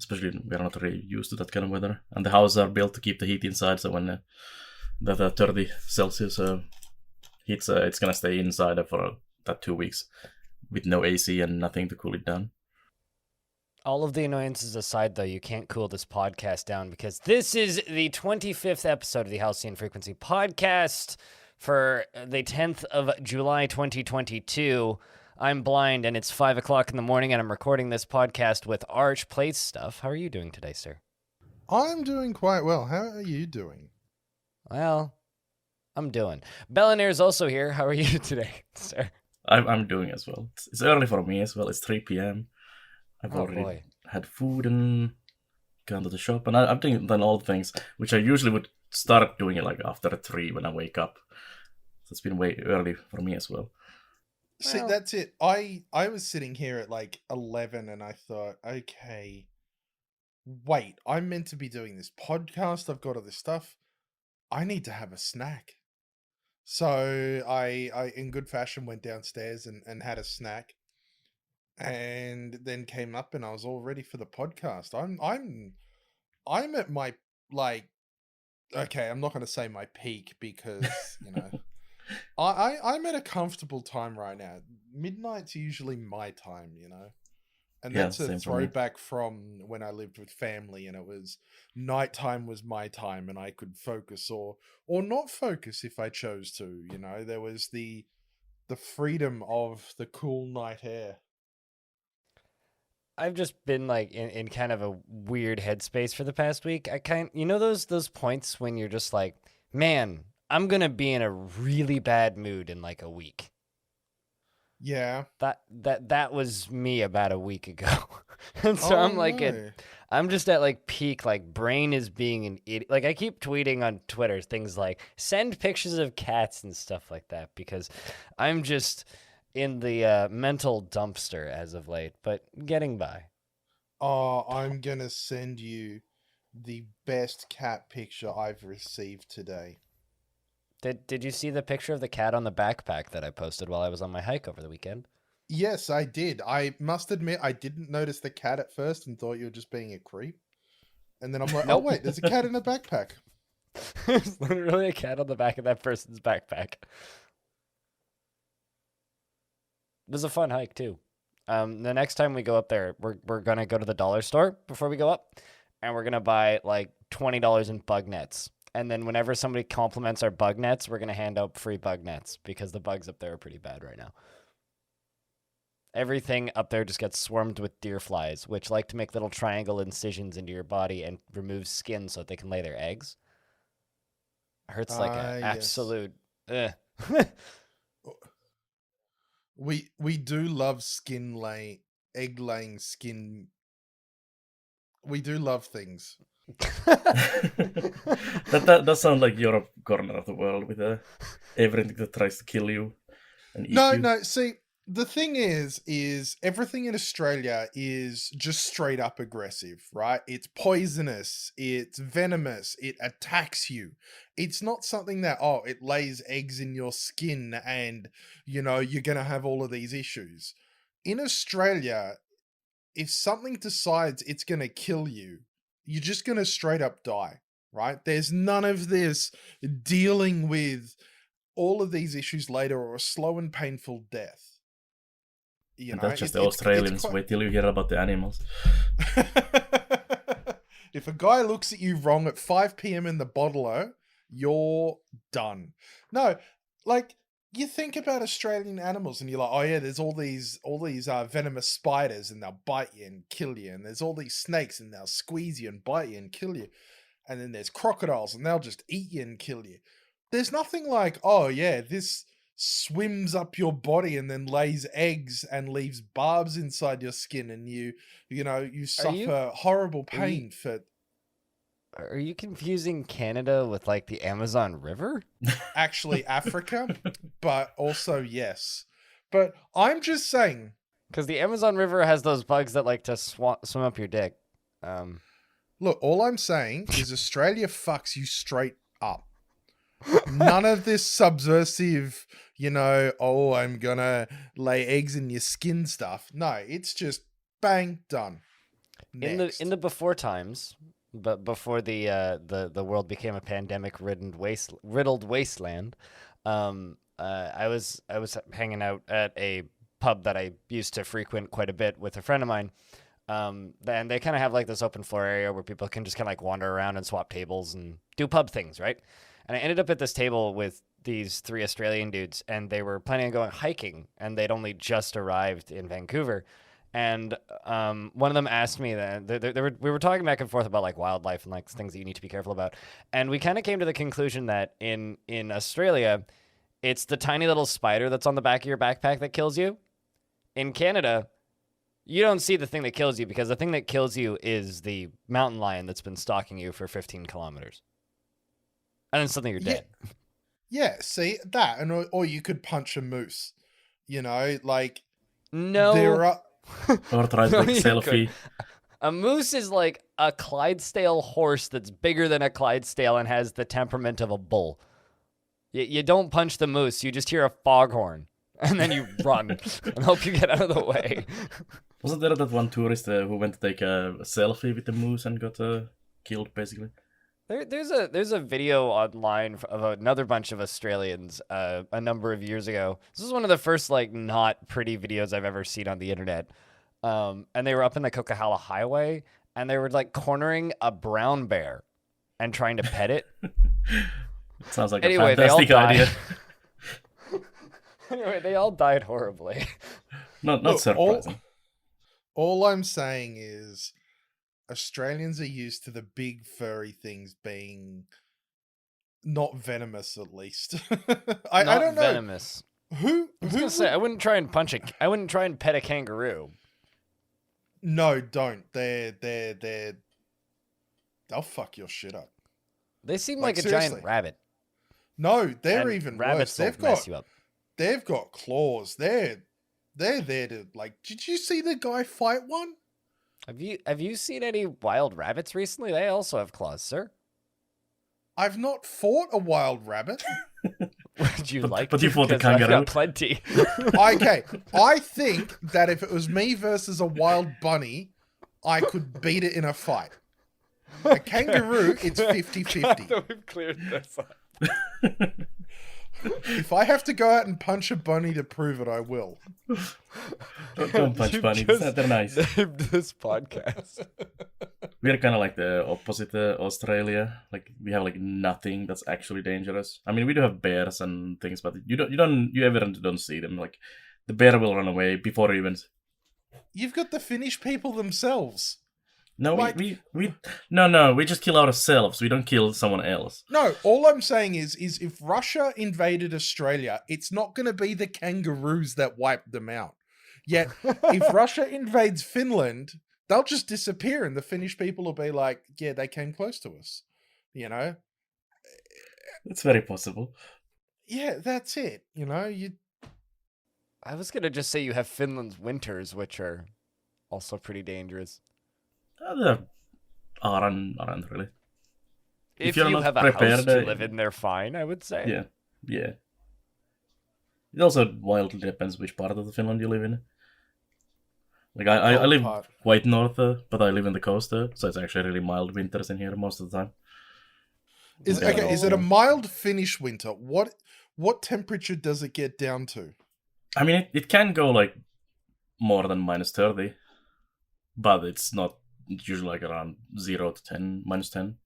especially we're not really used to that kind of weather. And the houses are built to keep the heat inside, so when the 30 Celsius heats, it's gonna stay inside for that 2 weeks with no AC and nothing to cool it down. All of the annoyances aside, though, you can't cool this podcast down because this is the 25th episode of the Halcyon Frequency Podcast for the 10th of July, 2022. I'm blind, and it's 5 o'clock in the morning, and I'm recording this podcast with ArchPlaysStuff. How are you doing today, sir? I'm doing quite well. How are you doing? Well, I'm doing. Belannaer is also here. How are you today, sir? I'm doing as well. It's early for me as well. It's 3 p.m. I've already had food and gone to the shop, and I've done all the things which I usually would start doing it like after 3 when I wake up. So it's been way early for me as well. See, that's it. I was sitting here at like 11 and I thought, okay, wait, I'm meant to be doing this podcast. I've got all this stuff. I need to have a snack. So I in good fashion went downstairs and had a snack. And then came up and I was all ready for the podcast. I'm at my, like, okay, I'm not going to say my peak because, you know, I'm at a comfortable time right now. Midnight's usually my time, you know, and that's a throwback from when I lived with family and it was nighttime was my time and I could focus or not focus if I chose to, you know, there was the freedom of the cool night air. I've just been like in kind of a weird headspace for the past week. You know those points when you're just like, man, I'm gonna be in a really bad mood in like a week. Yeah. That was me about a week ago. And so I'm like I'm just at like peak, like brain is being an idiot. Like I keep tweeting on Twitter things like send pictures of cats and stuff like that because I'm just in the mental dumpster as of late, but getting by. Oh, I'm going to send you the best cat picture I've received today. Did you see the picture of the cat on the backpack that I posted while I was on my hike over the weekend? Yes, I did. I must admit, I didn't notice the cat at first and thought you were just being a creep. And then I'm like, oh wait, there's a cat in a backpack. There's literally a cat on the back of that person's backpack. It was a fun hike too. The next time we go up there, we're gonna go to the dollar store before we go up, and we're gonna buy like $20 in bug nets. And then whenever somebody compliments our bug nets, we're gonna hand out free bug nets because the bugs up there are pretty bad right now. Everything up there just gets swarmed with deer flies, which like to make little triangle incisions into your body and remove skin so that they can lay their eggs. It hurts like an absolute. We do love egg laying skin. We do love things. that sounds like your corner of the world with everything that tries to kill you and eat you. No. See, the thing is everything in Australia is just straight up aggressive, right? It's poisonous, it's venomous, it attacks you. It's not something that, it lays eggs in your skin and, you know, you're going to have all of these issues. In Australia, if something decides it's going to kill you, you're just going to straight up die, right? There's none of this dealing with all of these issues later or a slow and painful death. You know, that's just the Australians. Wait till you hear about the animals. If a guy looks at you wrong at 5 p.m. in the bottle-o, you're done. No, like, you think about Australian animals and you're like, oh yeah, there's all these venomous spiders and they'll bite you and kill you. And there's all these snakes and they'll squeeze you and bite you and kill you. And then there's crocodiles and they'll just eat you and kill you. There's nothing like, oh yeah, this swims up your body and then lays eggs and leaves barbs inside your skin and you suffer horrible pain for... Are you confusing Canada with like the Amazon River? Actually Africa, but also yes. But I'm just saying... Because the Amazon River has those bugs that like to swim up your dick. Look, all I'm saying is Australia fucks you straight up. None of this subversive, I'm gonna lay eggs in your skin stuff. No, it's just bang, done. Next. in the before times, but before the world became a pandemic riddled wasteland, I was hanging out at a pub that I used to frequent quite a bit with a friend of mine. And they kind of have like this open floor area where people can just kind of like wander around and swap tables and do pub things, right? And I ended up at this table with these 3 Australian dudes, and they were planning on going hiking, and they'd only just arrived in Vancouver. And one of them asked me that we were talking back and forth about like wildlife and like things that you need to be careful about. And we kind of came to the conclusion that in Australia, it's the tiny little spider that's on the back of your backpack that kills you. In Canada, you don't see the thing that kills you because the thing that kills you is the mountain lion that's been stalking you for 15 kilometers. And then suddenly you're dead. Yeah, see that, and or you could punch a moose. You know, like no. There are. Or try to take a selfie. A moose is like a Clydesdale horse that's bigger than a Clydesdale and has the temperament of a bull. You don't punch the moose. You just hear a foghorn, and then you run and hope you get out of the way. Wasn't there that one tourist who went to take a selfie with the moose and got killed, basically? There's a video online of another bunch of Australians a number of years ago. This is one of the first like not pretty videos I've ever seen on the internet. And they were up in the Coquihalla Highway, and they were like cornering a brown bear and trying to pet it. Sounds like anyway, a fantastic idea. Anyway, they all died horribly. Not surprising. All I'm saying is, Australians are used to the big furry things being not venomous, at least. I don't know. Venomous. Who? I was gonna say I wouldn't try and pet a kangaroo. No, don't. They'll fuck your shit up. They seem like a giant rabbit. No, they're and even rabbits worse. Mess you up. They've got claws. They're there to like. Did you see the guy fight one? Have you seen any wild rabbits recently? They also have claws, sir. I've not fought a wild rabbit. Would you like but to? you fought the Because I've kangaroo. got plenty. Okay, I think that if it was me versus a wild bunny, I could beat it in a fight. A kangaroo, it's 50-50. We've cleared this up. If I have to go out and punch a bunny to prove it, I will. Don't punch bunnies. They're nice. Named this podcast. We're kind of like the opposite Australia. Like we have like nothing that's actually dangerous. I mean, we do have bears and things, but you don't see them. Like the bear will run away before even. You've got the Finnish people themselves. No, Like- we just kill ourselves. We don't kill someone else. No, all I'm saying is if Russia invaded Australia, it's not going to be the kangaroos that wipe them out. Yet, if Russia invades Finland, they'll just disappear, and the Finnish people will be like, yeah, they came close to us. You know? It's very possible. Yeah, that's it. You know, I was gonna just say you have Finland's winters, which are also pretty dangerous. They aren't really. If you're you not have a prepared, house to live in, they're fine, I would say. Yeah. It also wildly depends which part of the Finland you live in. Like I live quite north, but I live in the coast, so it's actually really mild winters in here most of the time. Is it a mild Finnish winter? What temperature does it get down to? I mean, it can go like more than -30, but it's not usually like around 0 to 10, -10.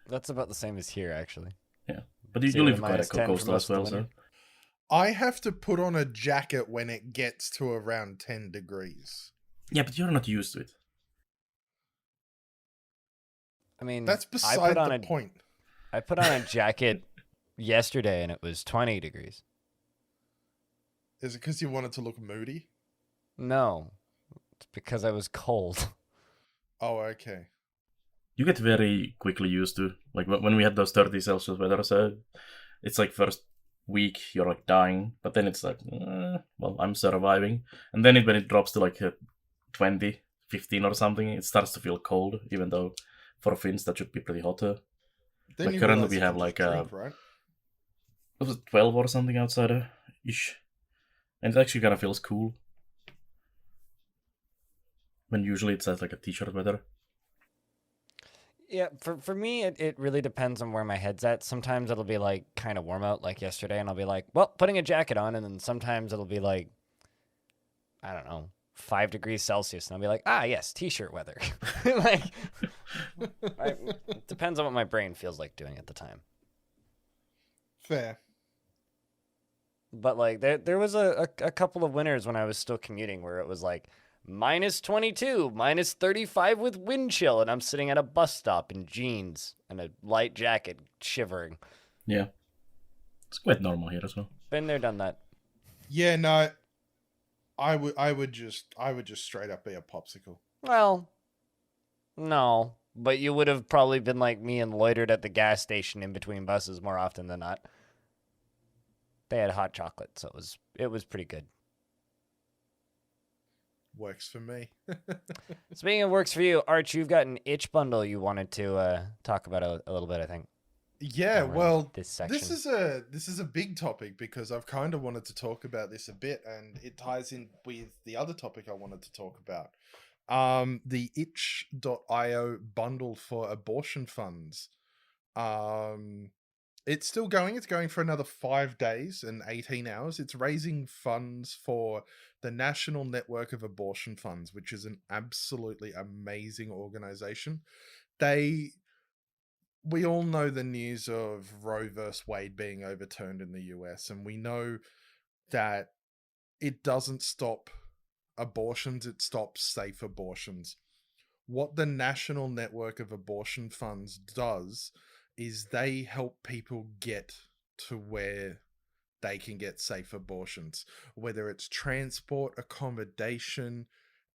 That's about the same as here, actually. Yeah, but you live quite a coastal as well, so. I have to put on a jacket when it gets to around 10 degrees. Yeah, but you're not used to it. I mean, That's beside the point. I put on a jacket yesterday and it was 20 degrees. Is it because you wanted to look moody? No, it's because I was cold. Oh, okay. You get very quickly used to, like when we had those 30 Celsius weather, so it's like first week you're like dying, but then it's like, well, I'm surviving. And then when it drops to like 20, 15 or something, it starts to feel cold, even though for Finns that should be pretty hot. Then like you currently realize we you have can like just drink, right? was it 12 or something outside ish, and it actually kind of feels cool when usually it's like a t-shirt weather. Yeah, for me, it really depends on where my head's at. Sometimes it'll be like kind of warm out, like yesterday, and I'll be like, well, putting a jacket on, and then sometimes it'll be like, I don't know, 5 degrees Celsius, and I'll be like, yes, t-shirt weather. Like, it depends on what my brain feels like doing at the time. Fair. But like, there was a couple of winters when I was still commuting where it was like minus 22, minus 35 with wind chill, and I'm sitting at a bus stop in jeans and a light jacket, shivering. Yeah, it's quite normal here as well. Been there, done that. Yeah, no, I would just straight up be a popsicle. Well, no, but you would have probably been like me and loitered at the gas station in between buses more often than not. They had hot chocolate, so it was pretty good. Works for me. Speaking of works for you, Arch, you've got an itch bundle you wanted to talk about a little bit, I think. Yeah, well, this section. This is a big topic because I've kind of wanted to talk about this a bit, and it ties in with the other topic I wanted to talk about. The itch.io bundle for abortion funds. It's still going. It's going for another 5 days and 18 hours. It's raising funds for the National Network of Abortion Funds, which is an absolutely amazing organization. We all know the news of Roe versus Wade being overturned in the US, and we know that it doesn't stop abortions, it stops safe abortions. What the National Network of Abortion Funds does is they help people get to where they can get safe abortions, whether it's transport, accommodation,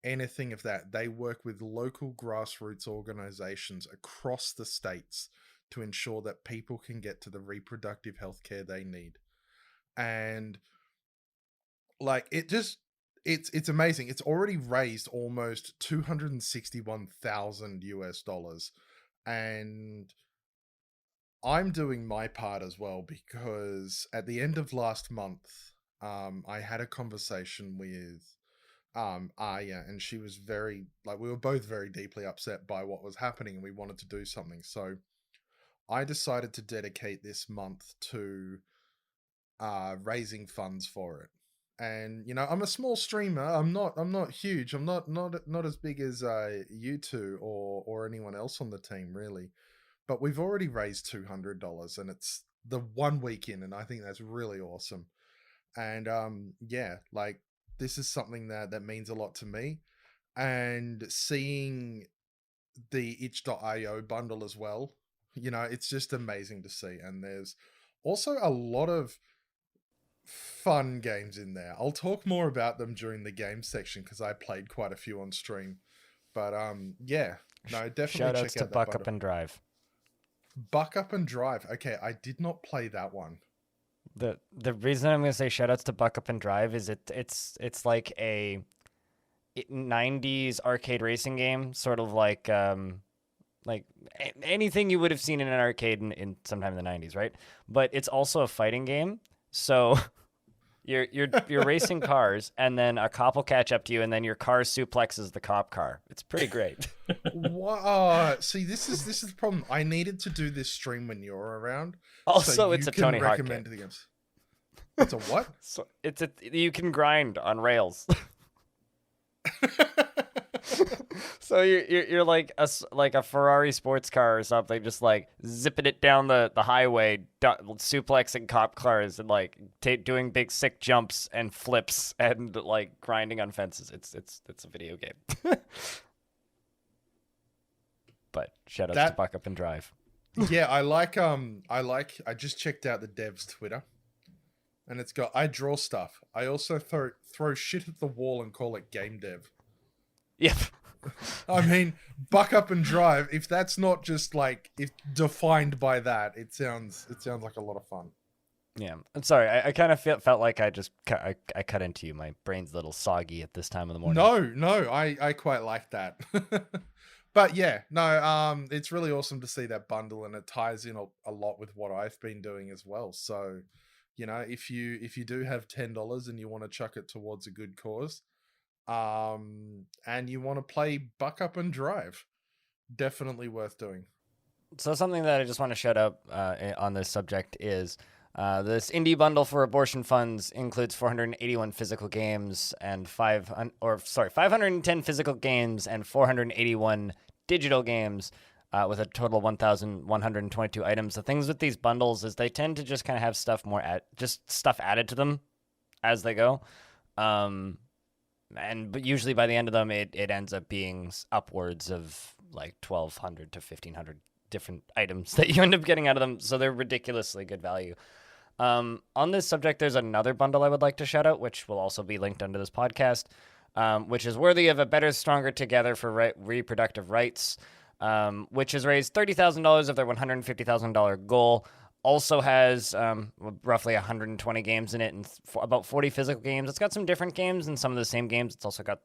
anything of that. They work with local grassroots organizations across the states to ensure that people can get to the reproductive health care they need. And like, it's amazing. It's already raised almost $261,000 US, and I'm doing my part as well, because at the end of last month, I had a conversation with Aya, and she was we were both very deeply upset by what was happening, and we wanted to do something. So I decided to dedicate this month to raising funds for it. And I'm a small streamer. I'm not huge. I'm not as big as you two or anyone else on the team, really. But we've already raised $200, and it's the 1 week in, and I think that's really awesome. And this is something that means a lot to me. And seeing the itch.io bundle as well, it's just amazing to see. And there's also a lot of fun games in there. I'll talk more about them during the game section because I played quite a few on stream. But definitely shout outs to Buck Up and Drive. Buck Up and Drive. Okay, I did not play that one. The reason I'm going to say shout outs to Buck Up and Drive is it's like a 90s arcade racing game, sort of like anything you would have seen in an arcade in sometime in the 90s, right? But it's also a fighting game. So you're racing cars, and then a cop will catch up to you, and then your car suplexes the cop car. It's pretty great. See, this is the problem. I needed to do this stream when you're around. Also, so it's a Tony Hawk game. The games. It's a what? So you can grind on rails. So you're like a Ferrari sports car or something, just like zipping it down the highway, suplexing cop cars, and like doing big sick jumps and flips and like grinding on fences. It's a video game. But shout out to Buck Up and Drive. Yeah, I just checked out the dev's Twitter, and it's got, I draw stuff. I also throw shit at the wall and call it game dev. Yep. I mean, Buck Up and Drive, if that's not just like, if defined by that, it sounds like a lot of fun. Yeah, I'm sorry. I kind of felt like I cut into you. My brain's a little soggy at this time of the morning. No, I quite like that. But yeah, no, it's really awesome to see that bundle, and it ties in a lot with what I've been doing as well. So, if you do have $10 and you want to chuck it towards a good cause, and you want to play Buck Up and Drive, definitely worth doing. So something that I just want to shout out on this subject is this indie bundle for abortion funds includes 481 physical games and 510 physical games and 481 digital games with a total of 1,122 items. The things with these bundles is they tend to just kind of have stuff just stuff added to them as they go. But usually by the end of them, it ends up being upwards of like 1,200 to 1,500 different items that you end up getting out of them. So they're ridiculously good value. On this subject, there's another bundle I would like to shout out, which will also be linked under this podcast, which is worthy of a Better, Stronger Together for Reproductive Rights, which has raised $30,000 of their $150,000 goal. Also has roughly 120 games in it and about 40 physical games. It's got some different games and some of the same games. It's also got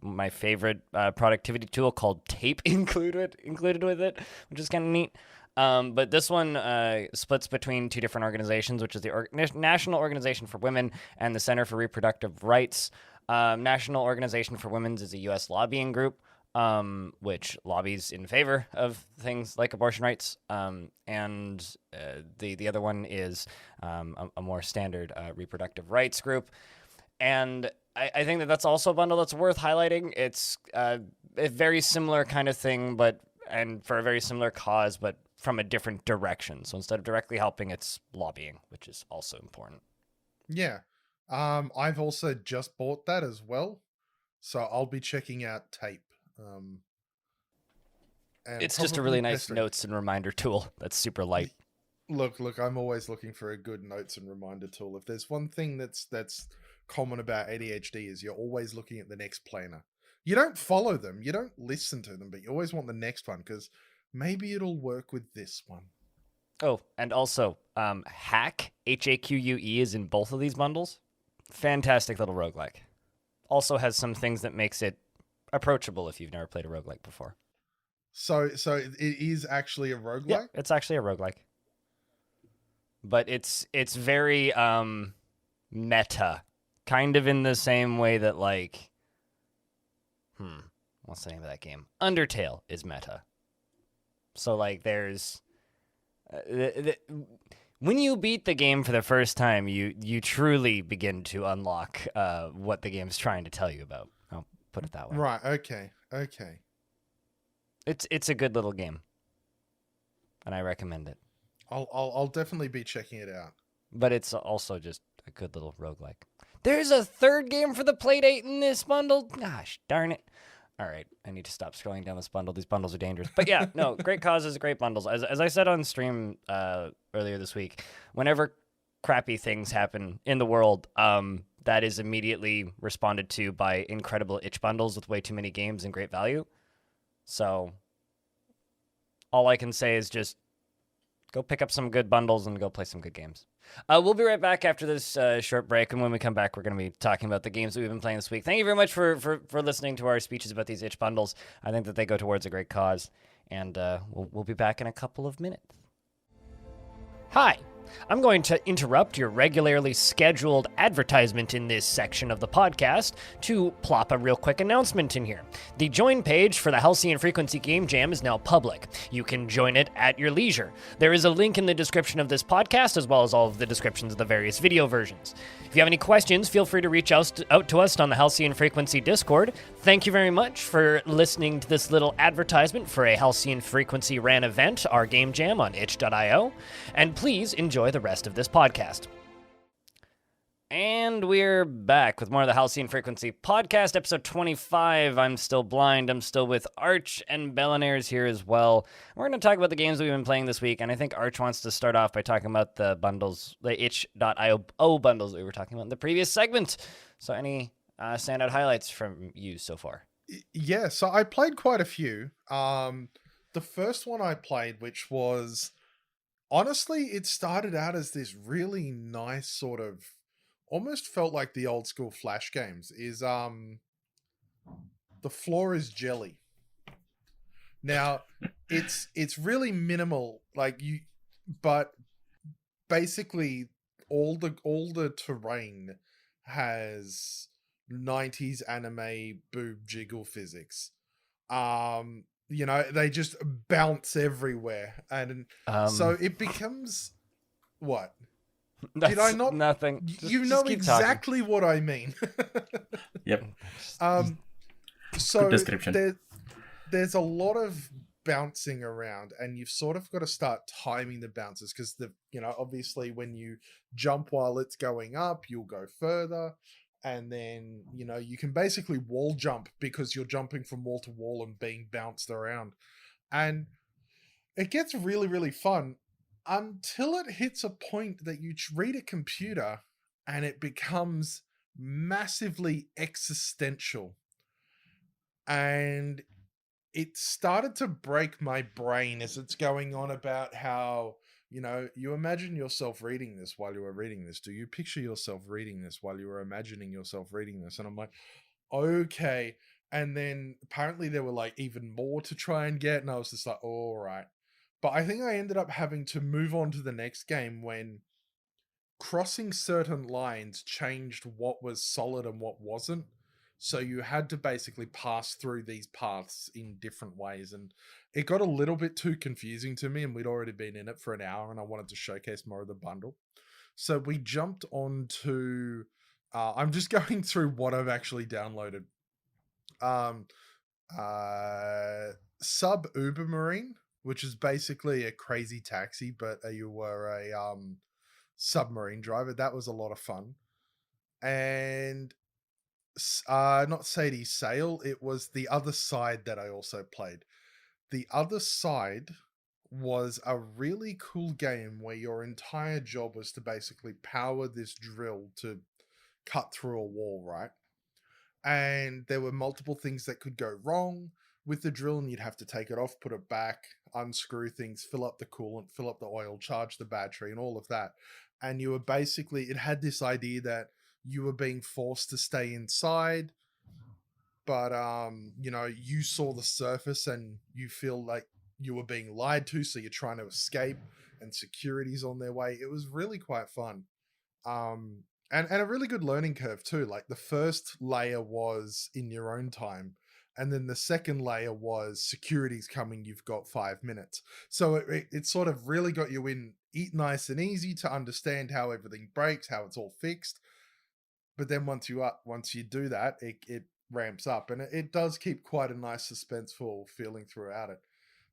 my favorite productivity tool called Tape included with it, which is kind of neat. But this one splits between two different organizations, which is the National Organization for Women and the Center for Reproductive Rights. National Organization for Women's is a U.S. lobbying group, which lobbies in favor of things like abortion rights. And the other one is a more standard reproductive rights group. And I think that's also a bundle that's worth highlighting. It's a very similar kind of thing, and for a very similar cause, but from a different direction. So instead of directly helping, it's lobbying, which is also important. Yeah. I've also just bought that as well. So I'll be checking out Tape. It's just a really nice notes and reminder tool that's super light. Look, I'm always looking for a good notes and reminder tool. If there's one thing that's common about ADHD is you're always looking at the next planner. You don't follow them, you don't listen to them, but you always want the next one because maybe it'll work with this one. Oh, and also, Hack, H-A-Q-U-E, is in both of these bundles. Fantastic little roguelike. Also has some things that makes it approachable if you've never played a roguelike before. So it is actually a roguelike? Yeah, it's actually a roguelike. But it's very meta. Kind of in the same way that, like... what's the name of that game? Undertale is meta. So, like, there's... when you beat the game for the first time, you truly begin to unlock what the game's trying to tell you about. I'll put it that way. Right, okay. It's a good little game. And I recommend it. I'll definitely be checking it out. But it's also just a good little roguelike. There's a third game for the Playdate in this bundle. Gosh, darn it. All right, I need to stop scrolling down this bundle. These bundles are dangerous. But yeah, no, great causes, great bundles. As I said on stream earlier this week, whenever crappy things happen in the world, that is immediately responded to by incredible itch bundles with way too many games and great value. So all I can say is just go pick up some good bundles and go play some good games. We'll be right back after this short break, and when we come back, we're going to be talking about the games that we've been playing this week. Thank you very much for listening to our speeches about these itch bundles. I think that they go towards a great cause, and we'll be back in a couple of minutes. Hi. I'm going to interrupt your regularly scheduled advertisement in this section of the podcast to plop a real quick announcement in here. The join page for the Halcyon Frequency Game Jam is now public. You can join it at your leisure. There is a link in the description of this podcast, as well as all of the descriptions of the various video versions. If you have any questions, feel free to reach out to us on the Halcyon Frequency Discord. Thank you very much for listening to this little advertisement for a Halcyon Frequency ran event, our game jam on itch.io, and please enjoy the rest of this podcast. And we're back with more of the Halcyon Frequency Podcast, episode 25. I'm still blind. I'm still with Arch, and Belannaer's here as well. We're going to talk about the games we've been playing this week, and I think Arch wants to start off by talking about the bundles, the itch.io bundles that we were talking about in the previous segment. So any standout highlights from you so far? Yeah, so I played quite a few. The first one I played, which was... honestly, it started out as this really nice sort of, almost felt like the old school Flash games, is The Floor is Jelly. Now, it's really minimal, but basically all the terrain has 90s anime boob jiggle physics. You know, they just bounce everywhere, and so it becomes what? Did I not? Nothing. You know exactly what I mean. Yep. So good description. There's a lot of bouncing around, and you've sort of got to start timing the bounces because obviously when you jump while it's going up, you'll go further, and then you can basically wall jump because you're jumping from wall to wall and being bounced around, and it gets really, really fun until it hits a point that you read a computer and it becomes massively existential. And it started to break my brain as it's going on about how, you imagine yourself reading this while you were reading this. Do you picture yourself reading this while you were imagining yourself reading this? And I'm like, okay. And then apparently there were like even more to try and get. And I was just like, all right. But I think I ended up having to move on to the next game when crossing certain lines changed what was solid and what wasn't. So you had to basically pass through these paths in different ways. And it got a little bit too confusing to me. And we'd already been in it for an hour and I wanted to showcase more of the bundle. So we jumped on to... I'm just going through what I've actually downloaded. Sub Uber Marine, which is basically a crazy taxi, but you were a submarine driver. That was a lot of fun. And not Sadie's Sail, it was The Other Side that I also played. The Other Side was a really cool game where your entire job was to basically power this drill to cut through a wall, right? And there were multiple things that could go wrong with the drill, and you'd have to take it off, put it back, unscrew things, fill up the coolant, fill up the oil, charge the battery, and all of that. And you were basically, it had this idea that you were being forced to stay inside, but you saw the surface and you feel like you were being lied to, so you're trying to escape, and security's on their way. It was really quite fun. And a really good learning curve too. Like the first layer was in your own time, and then the second layer was security's coming, you've got 5 minutes. So it sort of really got you in nice and easy to understand how everything breaks, how it's all fixed. But then once you do that, it ramps up, and it does keep quite a nice suspenseful feeling throughout it.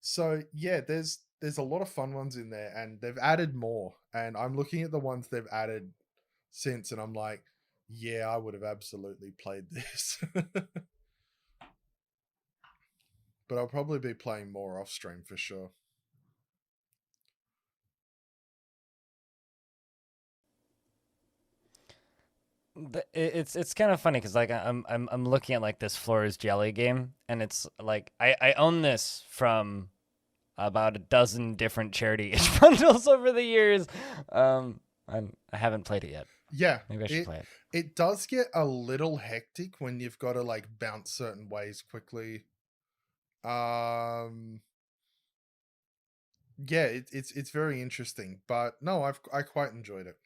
So yeah, there's a lot of fun ones in there, and they've added more. And I'm looking at the ones they've added since, and I'm like, yeah, I would have absolutely played this. But I'll probably be playing more off stream for sure. It's kind of funny because like I'm looking at like this Flora's Jelly game, and it's like I own this from about a dozen different charity itch bundles over the years. I haven't played it yet. Yeah, maybe I should play it. It does get a little hectic when you've got to like bounce certain ways quickly. Yeah, it's very interesting, but no, I quite enjoyed it.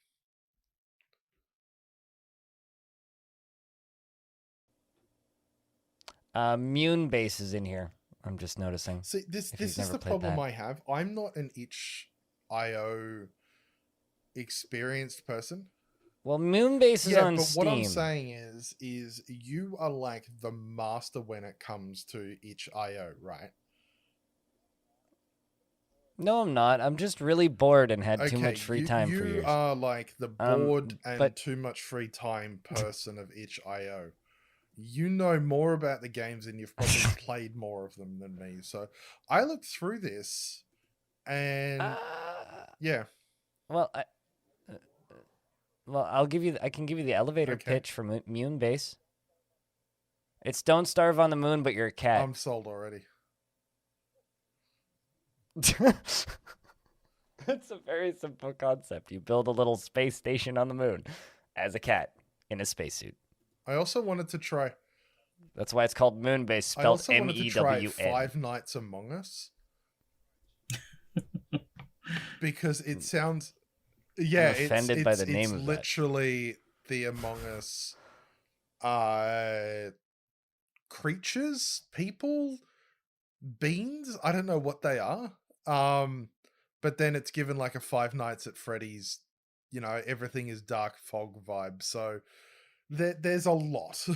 Mune base is in here. I'm just noticing. See, this is the problem I have. I'm not an itch.io experienced person. Well, Moonbase is on but Steam. What I'm saying is you are like the master when it comes to itch.io, right? No, I'm not. I'm just really bored and had too much free time for years. You are like the bored and too much free time person of itch.io. You know more about the games and you've probably played more of them than me. So I looked through this and yeah. Well, I can give you the elevator pitch for Moonbase. It's don't starve on the moon, but you're a cat. I'm sold already. It's a very simple concept. You build a little space station on the moon as a cat in a spacesuit. I also wanted to try. That's why it's called Moonbase, spelled M-E-W-N. I also wanted to try Five Nights Among Us. Because it sounds... Yeah, I'm offended by the name of that. It's literally the Among Us creatures, people beans. I don't know what they are. But then it's given like a Five Nights at Freddy's, everything is dark fog vibe. So there's a lot.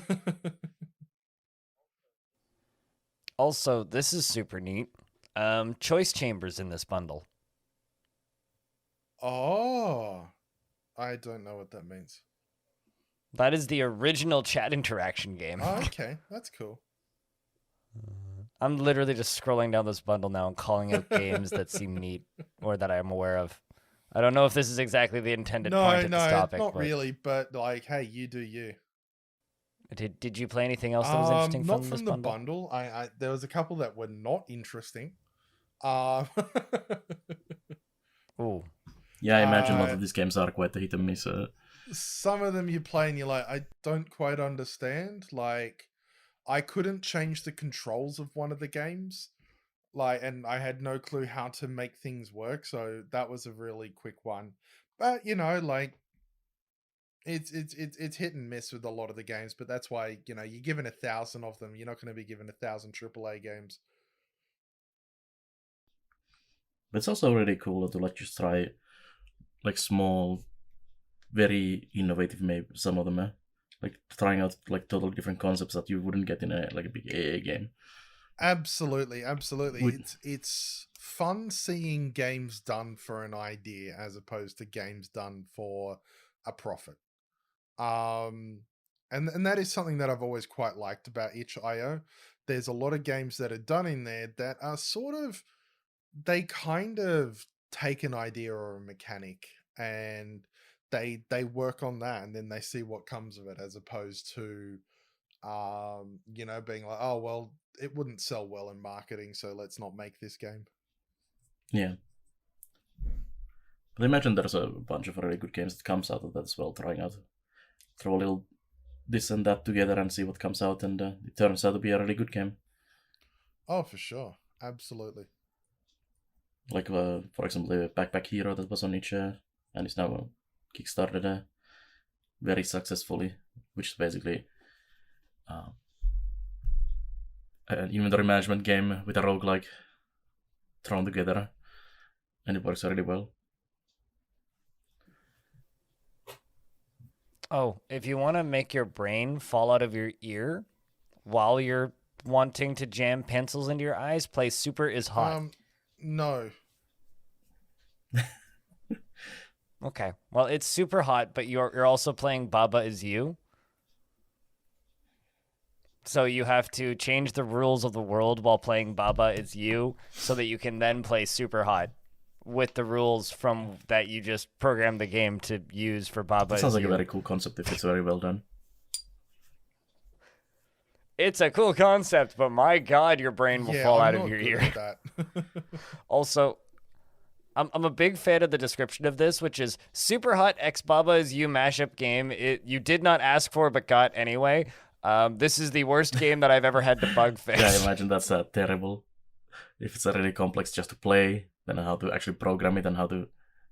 Also, this is super neat. Choice chambers in this bundle. Oh, I don't know what that means. That is the original chat interaction game. Oh, okay. That's cool. I'm literally just scrolling down this bundle now and calling out games that seem neat or that I'm aware of. I don't know if this is exactly the intended point of this topic. No, not really, but like, hey, you do you. Did you play anything else that was interesting not from this the bundle? I there was a couple that were not interesting. Ooh. Yeah, I imagine a lot of these games are quite a hit and miss. Some of them you play and you're like, I don't quite understand. Like, I couldn't change the controls of one of the games. And I had no clue how to make things work, so that was a really quick one. But it's hit and miss with a lot of the games. But that's why you're given 1,000 of them. You're not going to be given 1,000 AAA games. But it's also really cool to just try like small, very innovative, maybe some of them, like trying out like totally different concepts that you wouldn't get in a big AA game. Absolutely. It's fun seeing games done for an idea as opposed to games done for a profit. And that is something that I've always quite liked about itch.io. There's a lot of games that are done in there that are sort of, they kind of take an idea or a mechanic and they work on that and then they see what comes of it, as opposed to being like, oh well, it wouldn't sell well in marketing, so let's not make this game. Yeah. But I imagine there's a bunch of really good games that comes out of that as well, trying out, throw a little this and that together and see what comes out, and it turns out to be a really good game. Oh, for sure. Absolutely. Like, for example, the Backpack Hero that was on itch, and is now kickstarted very successfully, which is basically an inventory management game with a roguelike thrown together, and it works really well. Oh, if you want to make your brain fall out of your ear while you're wanting to jam pencils into your eyes, play Super is Hot. No. Okay. Well, it's super hot, but you're also playing Baba Is You. So you have to change the rules of the world while playing Baba Is You so that you can then play Super Hot with the rules from that you just programmed the game to use for Baba Is You. Sounds like a very cool concept if it's very well done. It's a cool concept, but my God, your brain will fall out of your ear. Also, I'm a big fan of the description of this, which is Super Hot X Baba Is You mashup game. You did not ask for, but got anyway. This is the worst game that I've ever had to bug fix. Yeah, I imagine that's terrible. If it's really complex just to play, then how to actually program it and how to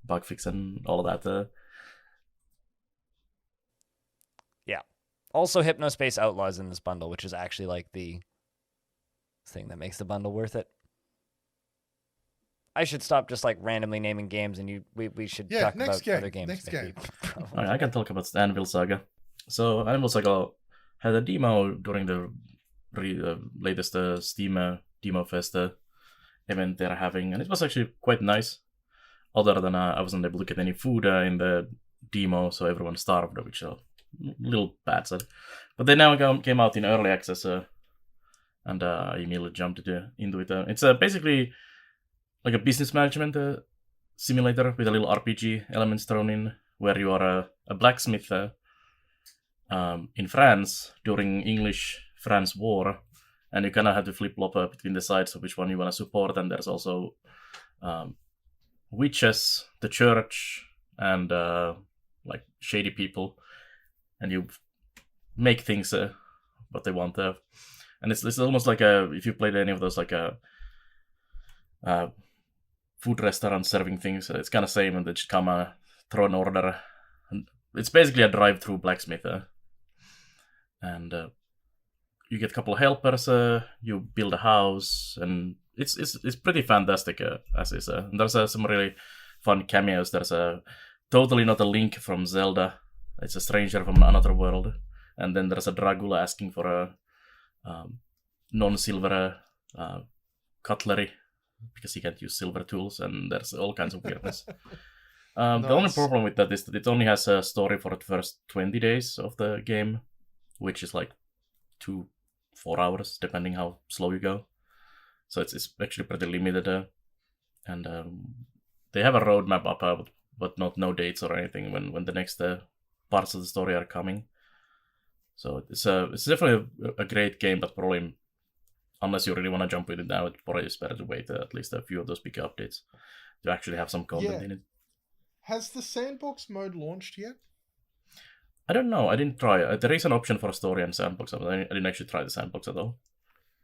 bug fix and all of that. Yeah. Also, Hypnospace Outlaws in this bundle, which is actually like the thing that makes the bundle worth it. I should stop just like randomly naming games, and we should talk about other games. Next game. I can talk about Anvil Saga. So Anvil Saga had a demo during the latest Steam Demo Fest event they're having, and it was actually quite nice. Other than I wasn't able to get any food in the demo, so everyone starved, which is a little bad. But they now came out in early access, and I immediately jumped into it. It's basically like a business management simulator with a little RPG elements thrown in, where you are a blacksmith in France during English-France war, and you kind of have to flip-flop between the sides of which one you want to support, and there's also witches, the church, and like shady people, and you make things what they want. And it's almost like if you played any of those like food restaurant serving things, it's kind of same, and they just come throw an order. And it's basically a drive-through blacksmith, and you get a couple of helpers. You build a house, and it's pretty fantastic as is. And there's some really fun cameos. There's totally not a Link from Zelda. It's a stranger from another world. And then there's a Dragula asking for a non-silver cutlery because he can't use silver tools, and there's all kinds of weirdness. Nice. The only problem with that is that it only has a story for the first 20 days of the game, which is like 2-4 hours, depending how slow you go. So it's actually pretty limited. And they have a roadmap up, but no dates or anything when the next parts of the story are coming. So it's definitely a great game, but probably, unless you really want to jump with it now, it probably is better to wait at least a few of those big updates to actually have some content in it. Has the sandbox mode launched yet? I don't know. I didn't try. There is an option for story and sandbox, but I didn't actually try the sandbox at all.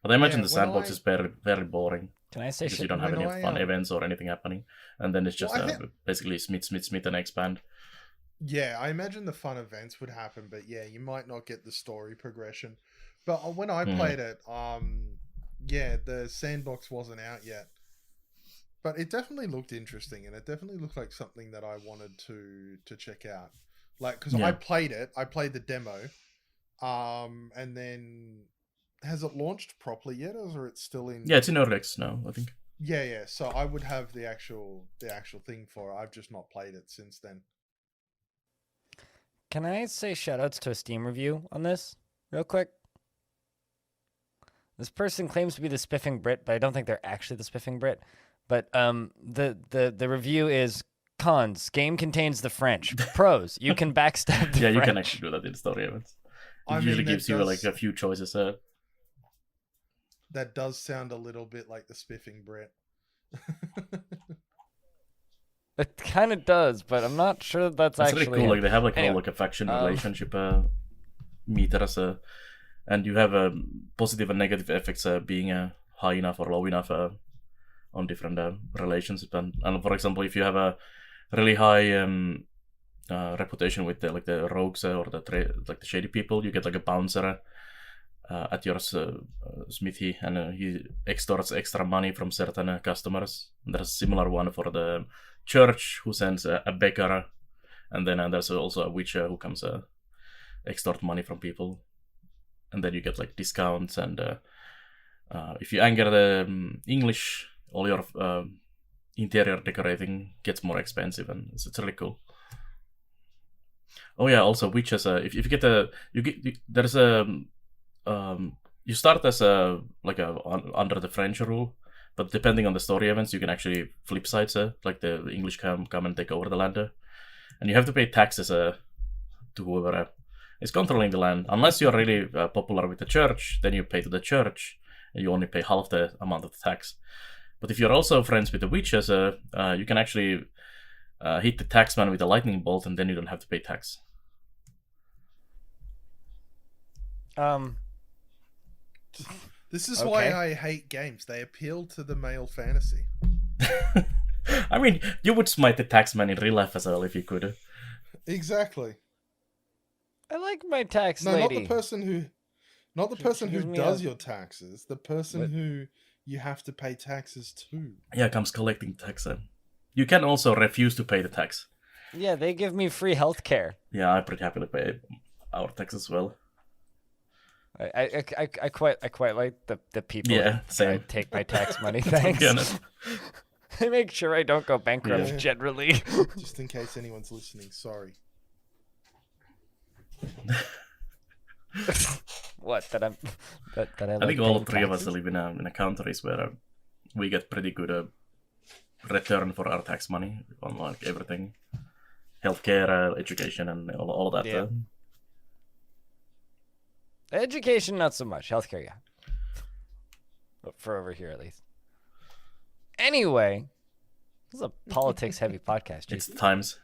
But I imagine the sandbox is very, very boring. Can I say because you don't have any fun events or anything happening, and then it's just basically smith, and expand. Yeah, I imagine the fun events would happen, but yeah, you might not get the story progression. But when I played it, the sandbox wasn't out yet. But it definitely looked interesting, and it definitely looked like something that I wanted to check out. Like, because I played the demo, and then has it launched properly yet, or it's still in? Yeah, it's in early access now, I think. Yeah. So I would have the actual thing for it. I've just not played it since then. Can I say shoutouts to a Steam review on this real quick? This person claims to be the Spiffing Brit, but I don't think they're actually the Spiffing Brit. But the review is cons. Game contains the French. Pros. You can backstab the French. You can actually do that in story events. It usually gives you like a few choices. That does sound a little bit like the Spiffing Brit. It kind of does, but I'm not sure that's actually really cool. Like they have like a faction relationship meters, and you have positive and negative effects being high enough or low enough on different relationships. And for example, if you have a really high reputation with the rogues or the shady people, you get like a bouncer at your smithy, and he extorts extra money from certain customers. And there's a similar one for the church who sends a beggar, and then there's also a witcher who comes extort money from people, and then you get like discounts. And if you anger the English, all your interior decorating gets more expensive, and it's really cool. Oh yeah, also witches. If you get there's a you start as under the French rule, but depending on the story events, you can actually flip sides. Like the English come and take over the land, and you have to pay taxes to whoever is controlling the land. Unless you are really popular with the church, then you pay to the church, and you only pay half the amount of the tax. But if you're also friends with the witches, you can actually hit the taxman with a lightning bolt, and then you don't have to pay tax. This is why I hate games. They appeal to the male fantasy. I mean, you would smite the taxman in real life as well if you could. Exactly. I like my tax lady. Not the person who does your taxes. The person who you have to pay taxes to. Yeah, comes collecting tax. You can also refuse to pay the tax. Yeah, they give me free healthcare. Yeah, I'm pretty happy to pay our tax as well. I quite like the people that take my tax money. Thanks. I make sure I don't go bankrupt generally. Just in case anyone's listening, sorry. What that I think all three of us live in a countries where we get pretty good return for our tax money on like everything, healthcare, education, and all of that. Yeah. Education, not so much. Healthcare, yeah. But for over here, at least. Anyway, this is a politics-heavy podcast. It's the Times.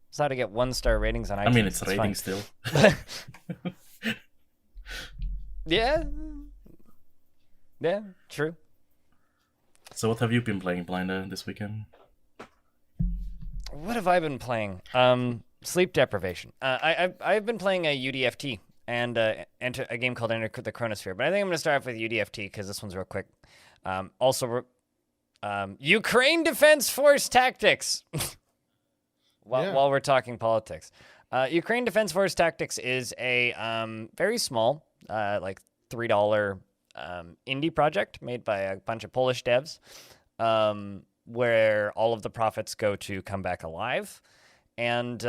It's how to get 1-star ratings on iTunes. I mean, it's rating still. Yeah, true. So what have you been playing, BlindIRL, this weekend? What have I been playing? Sleep deprivation. I've been playing a UDFT. and enter a game called Enter the Chronosphere. But I think I'm going to start off with UDFT because this one's real quick. Ukraine Defense Force Tactics. While we're talking politics. Ukraine Defense Force Tactics is a very small, like $3 indie project made by a bunch of Polish devs, where all of the profits go to Come Back Alive. And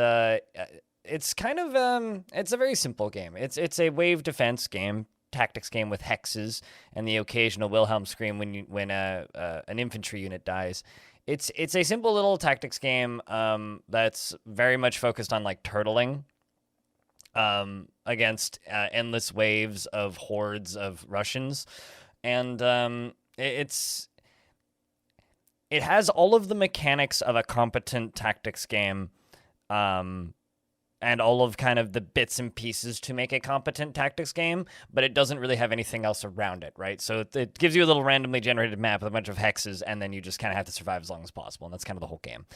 it's kind of it's a very simple game. It's a wave defense game, tactics game with hexes and the occasional Wilhelm scream when an infantry unit dies. It's a simple little tactics game that's very much focused on like turtling against endless waves of hordes of Russians, and it has all of the mechanics of a competent tactics game, and all of kind of the bits and pieces to make a competent tactics game, but it doesn't really have anything else around it, right? So it gives you a little randomly generated map with a bunch of hexes, and then you just kind of have to survive as long as possible, and that's kind of the whole game.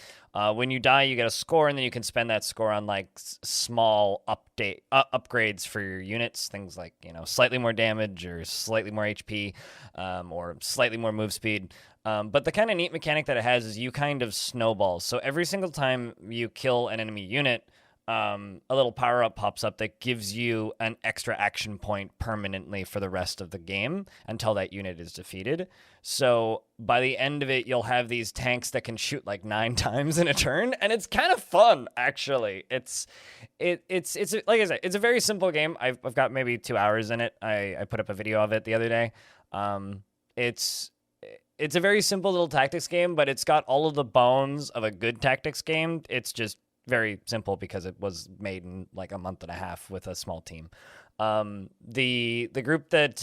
When you die, you get a score, and then you can spend that score on like small upgrades for your units, things like, you know, slightly more damage or slightly more HP, or slightly more move speed. But the kind of neat mechanic that it has is you kind of snowball. So every single time you kill an enemy unit, a little power-up pops up that gives you an extra action point permanently for the rest of the game until that unit is defeated. So by the end of it, you'll have these tanks that can shoot like 9 times in a turn, and it's kind of fun, actually. It's like I said, it's a very simple game. I've got maybe 2 hours in it. I put up a video of it the other day. It's a very simple little tactics game, but it's got all of the bones of a good tactics game. It's just very simple because it was made in like a month and a half with a small team. The group that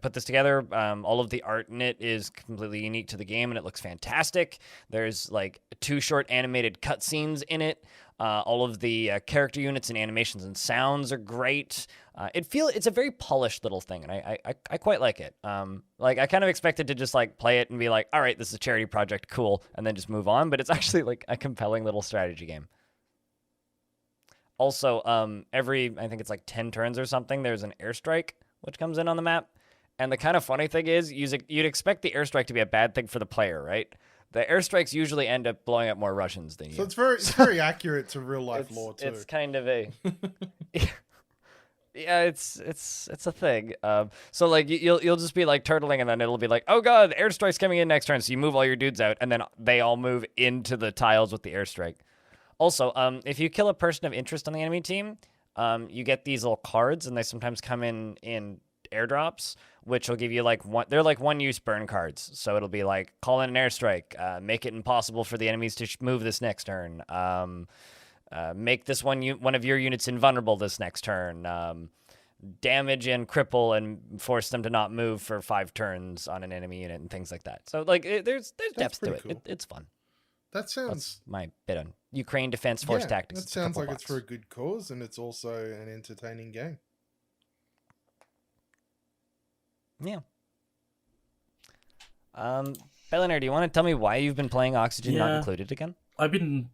put this together, all of the art in it is completely unique to the game, and it looks fantastic. There's like 2 short animated cutscenes in it. All of the character units and animations and sounds are great. It's a very polished little thing, and I quite like it. Like I kind of expected to just like play it and be like, all right, this is a charity project, cool, and then just move on. But it's actually like a compelling little strategy game. Also, I think it's like 10 turns or something, there's an airstrike which comes in on the map. And the kind of funny thing is, you'd expect the airstrike to be a bad thing for the player, right? The airstrikes usually end up blowing up more Russians than you. So it's very accurate to real life lore too. It's kind of a yeah, it's a thing. So like you'll just be like turtling, and then it'll be like, oh god, the airstrike's coming in next turn. So you move all your dudes out, and then they all move into the tiles with the airstrike. Also, if you kill a person of interest on the enemy team, you get these little cards, and they sometimes come in airdrops, which will give you like they're like 1-use burn cards. So it'll be like, call in an airstrike, make it impossible for the enemies to move this next turn, make this one of your units invulnerable this next turn, damage and cripple and force them to not move for 5 turns on an enemy unit, and things like that. So like there's depth to it. Cool. It's fun. That's my bit on Ukraine Defense Force Tactics. That sounds like it's for a good cause, and it's also an entertaining game. Yeah. Belannaer, do you want to tell me why you've been playing Oxygen Not Included again? I've been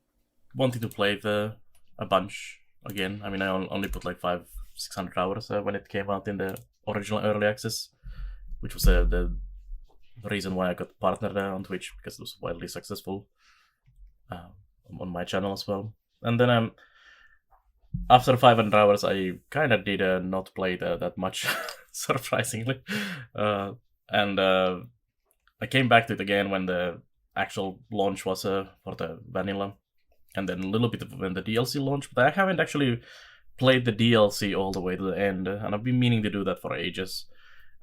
wanting to play a bunch again. I mean, I only put like 500-600 hours when it came out in the original early access, which was the reason why I got partnered on Twitch, because it was wildly successful on my channel as well. And then after 500 hours, I kind of did not play that much, surprisingly. And I came back to it again when the actual launch was for the vanilla, and then a little bit when the DLC launched. But I haven't actually played the DLC all the way to the end, and I've been meaning to do that for ages.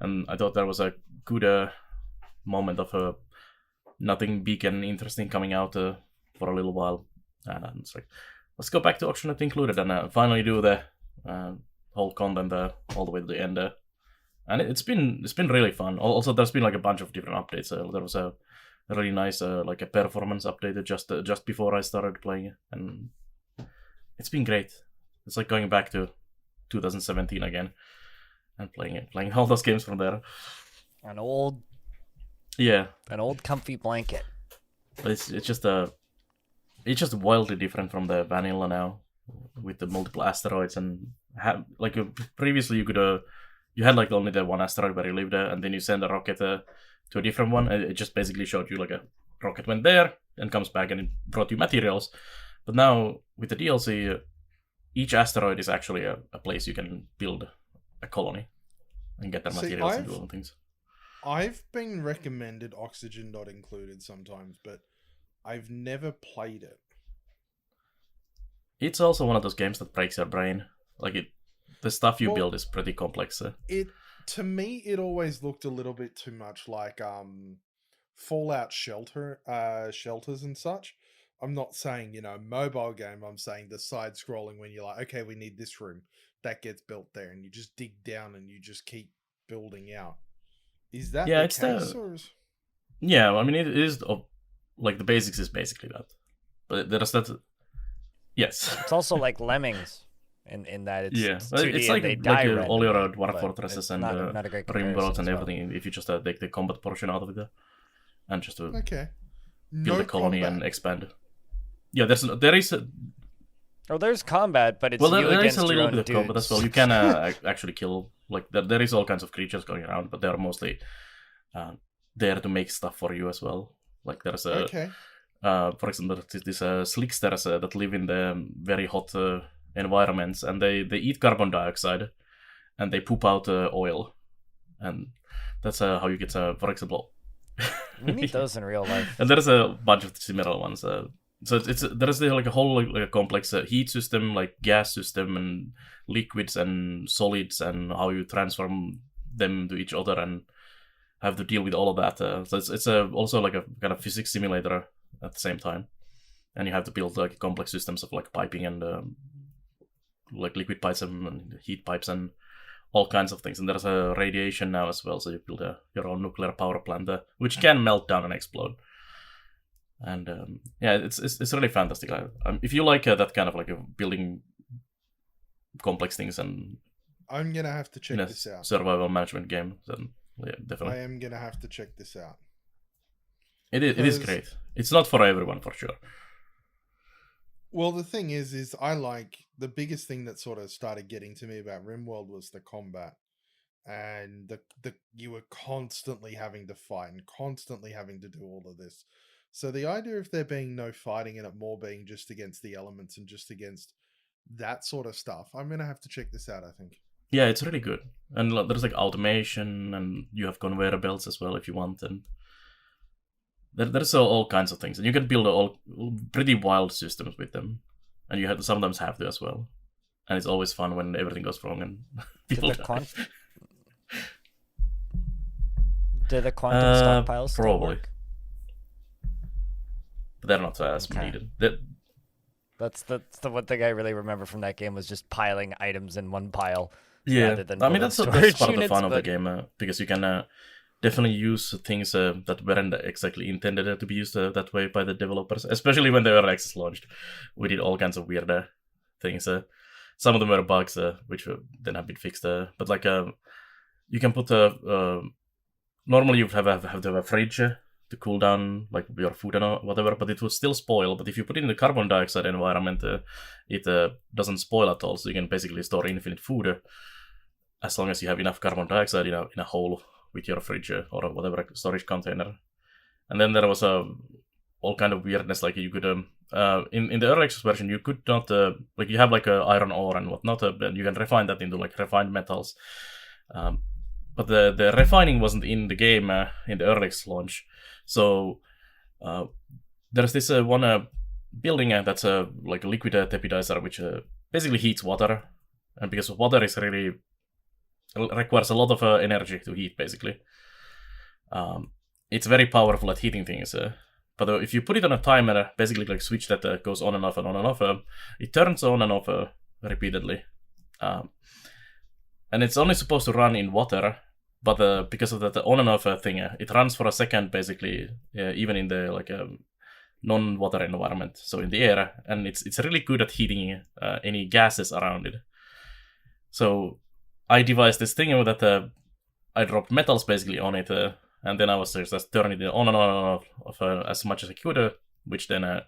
And I thought there was a good moment of nothing big and interesting coming out for a little while. And it's like, let's go back to Oxygen Not Included and finally do the whole content all the way to the end. And it's been really fun. Also, there's been like a bunch of different updates. There was a really nice like a performance update just before I started playing, and it's been great. It's like going back to 2017 again and playing all those games from there. An old comfy blanket. But it's just wildly different from the vanilla now, with the multiple asteroids and previously you had like only the one asteroid where you lived, and then you send a rocket to a different one, and it just basically showed you like a rocket went there and comes back, and it brought you materials. But now with the DLC, each asteroid is actually a place you can build a colony and get their materials and do all things. I've been recommended Oxygen Not Included sometimes, but I've never played it. It's also one of those games that breaks your brain. Like the stuff you build is pretty complex. To me, it always looked a little bit too much like Fallout shelters and such. I'm not saying, mobile game. I'm saying the side scrolling when you're like, okay, we need this room. That gets built there, and you just dig down and you just keep building out. Is that the case? Yeah, I mean, it is, like, the basics is basically that. But there's that... Yes. It's also like Lemmings in that it's 2D it's like all your Dwarf Fortresses and Rim Worlds and everything, if you just take the combat portion out of it and just build a colony and expand. Yeah, there is... there's combat, but it's there is a little bit of combat as well. You can actually kill... Like, there is all kinds of creatures going around, but they're mostly there to make stuff for you as well. Like, there's for example, these slicksters that live in the very hot environments, and they eat carbon dioxide, and they poop out oil. And that's how you get, for example... We need those in real life. And there's a bunch of similar ones. So there's like a whole like a complex heat system, like gas system and liquids and solids, and how you transform them to each other and have to deal with all of that. So it's also like a kind of physics simulator at the same time, and you have to build like complex systems of like piping and like liquid pipes and heat pipes and all kinds of things. And there's a radiation now as well, so you build your own nuclear power plant, which can melt down and explode. And it's really fantastic. If you like that kind of like building complex things, and I'm gonna have to check this out. Survival management game, then definitely. I am gonna have to check this out. It is great. It's not for everyone, for sure. Well, the thing is I like the biggest thing that sort of started getting to me about RimWorld was the combat, and the you were constantly having to fight and constantly having to do all of this. So the idea of there being no fighting and it more being just against the elements and just against that sort of stuff, I'm going to have to check this out, I think. Yeah, it's really good. And there's like automation, and you have conveyor belts as well if you want. And there's all kinds of things. And you can build all pretty wild systems with them. And you sometimes have to as well. And it's always fun when everything goes wrong and people die. Do the quantum stockpiles still probably work? But they're not as needed. That's the one thing I really remember from that game was just piling items in one pile. Yeah, I mean that's part of the fun of the game, because you can definitely use things that weren't exactly intended to be used that way by the developers, especially when the early access launched. We did all kinds of weird things. Some of them were bugs, which then have been fixed. But like you can put normally you have to have a fridge to cool down like your food and whatever, but it will still spoil. But if you put it in the carbon dioxide environment, it doesn't spoil at all. So you can basically store infinite food as long as you have enough carbon dioxide in a hole with your fridge or whatever storage container. And then there was all kind of weirdness, like you could in the early access version you could not like you have like iron ore and whatnot, and you can refine that into like refined metals. But the refining wasn't in the game in the early access launch. So there's this one building that's like a liquid tepidizer, which basically heats water, and because water is really requires a lot of energy to heat, basically. It's very powerful at heating things. But if you put it on a timer, basically like a switch that goes on and off and on and off, it turns on and off repeatedly. And it's only supposed to run in water. But because of that on and off thing, it runs for a second, basically, even in the like non-water environment, so in the air, and it's really good at heating any gases around it. So I devised this thing that I dropped metals basically on it, and then I was just turning it on and off as much as I could, which then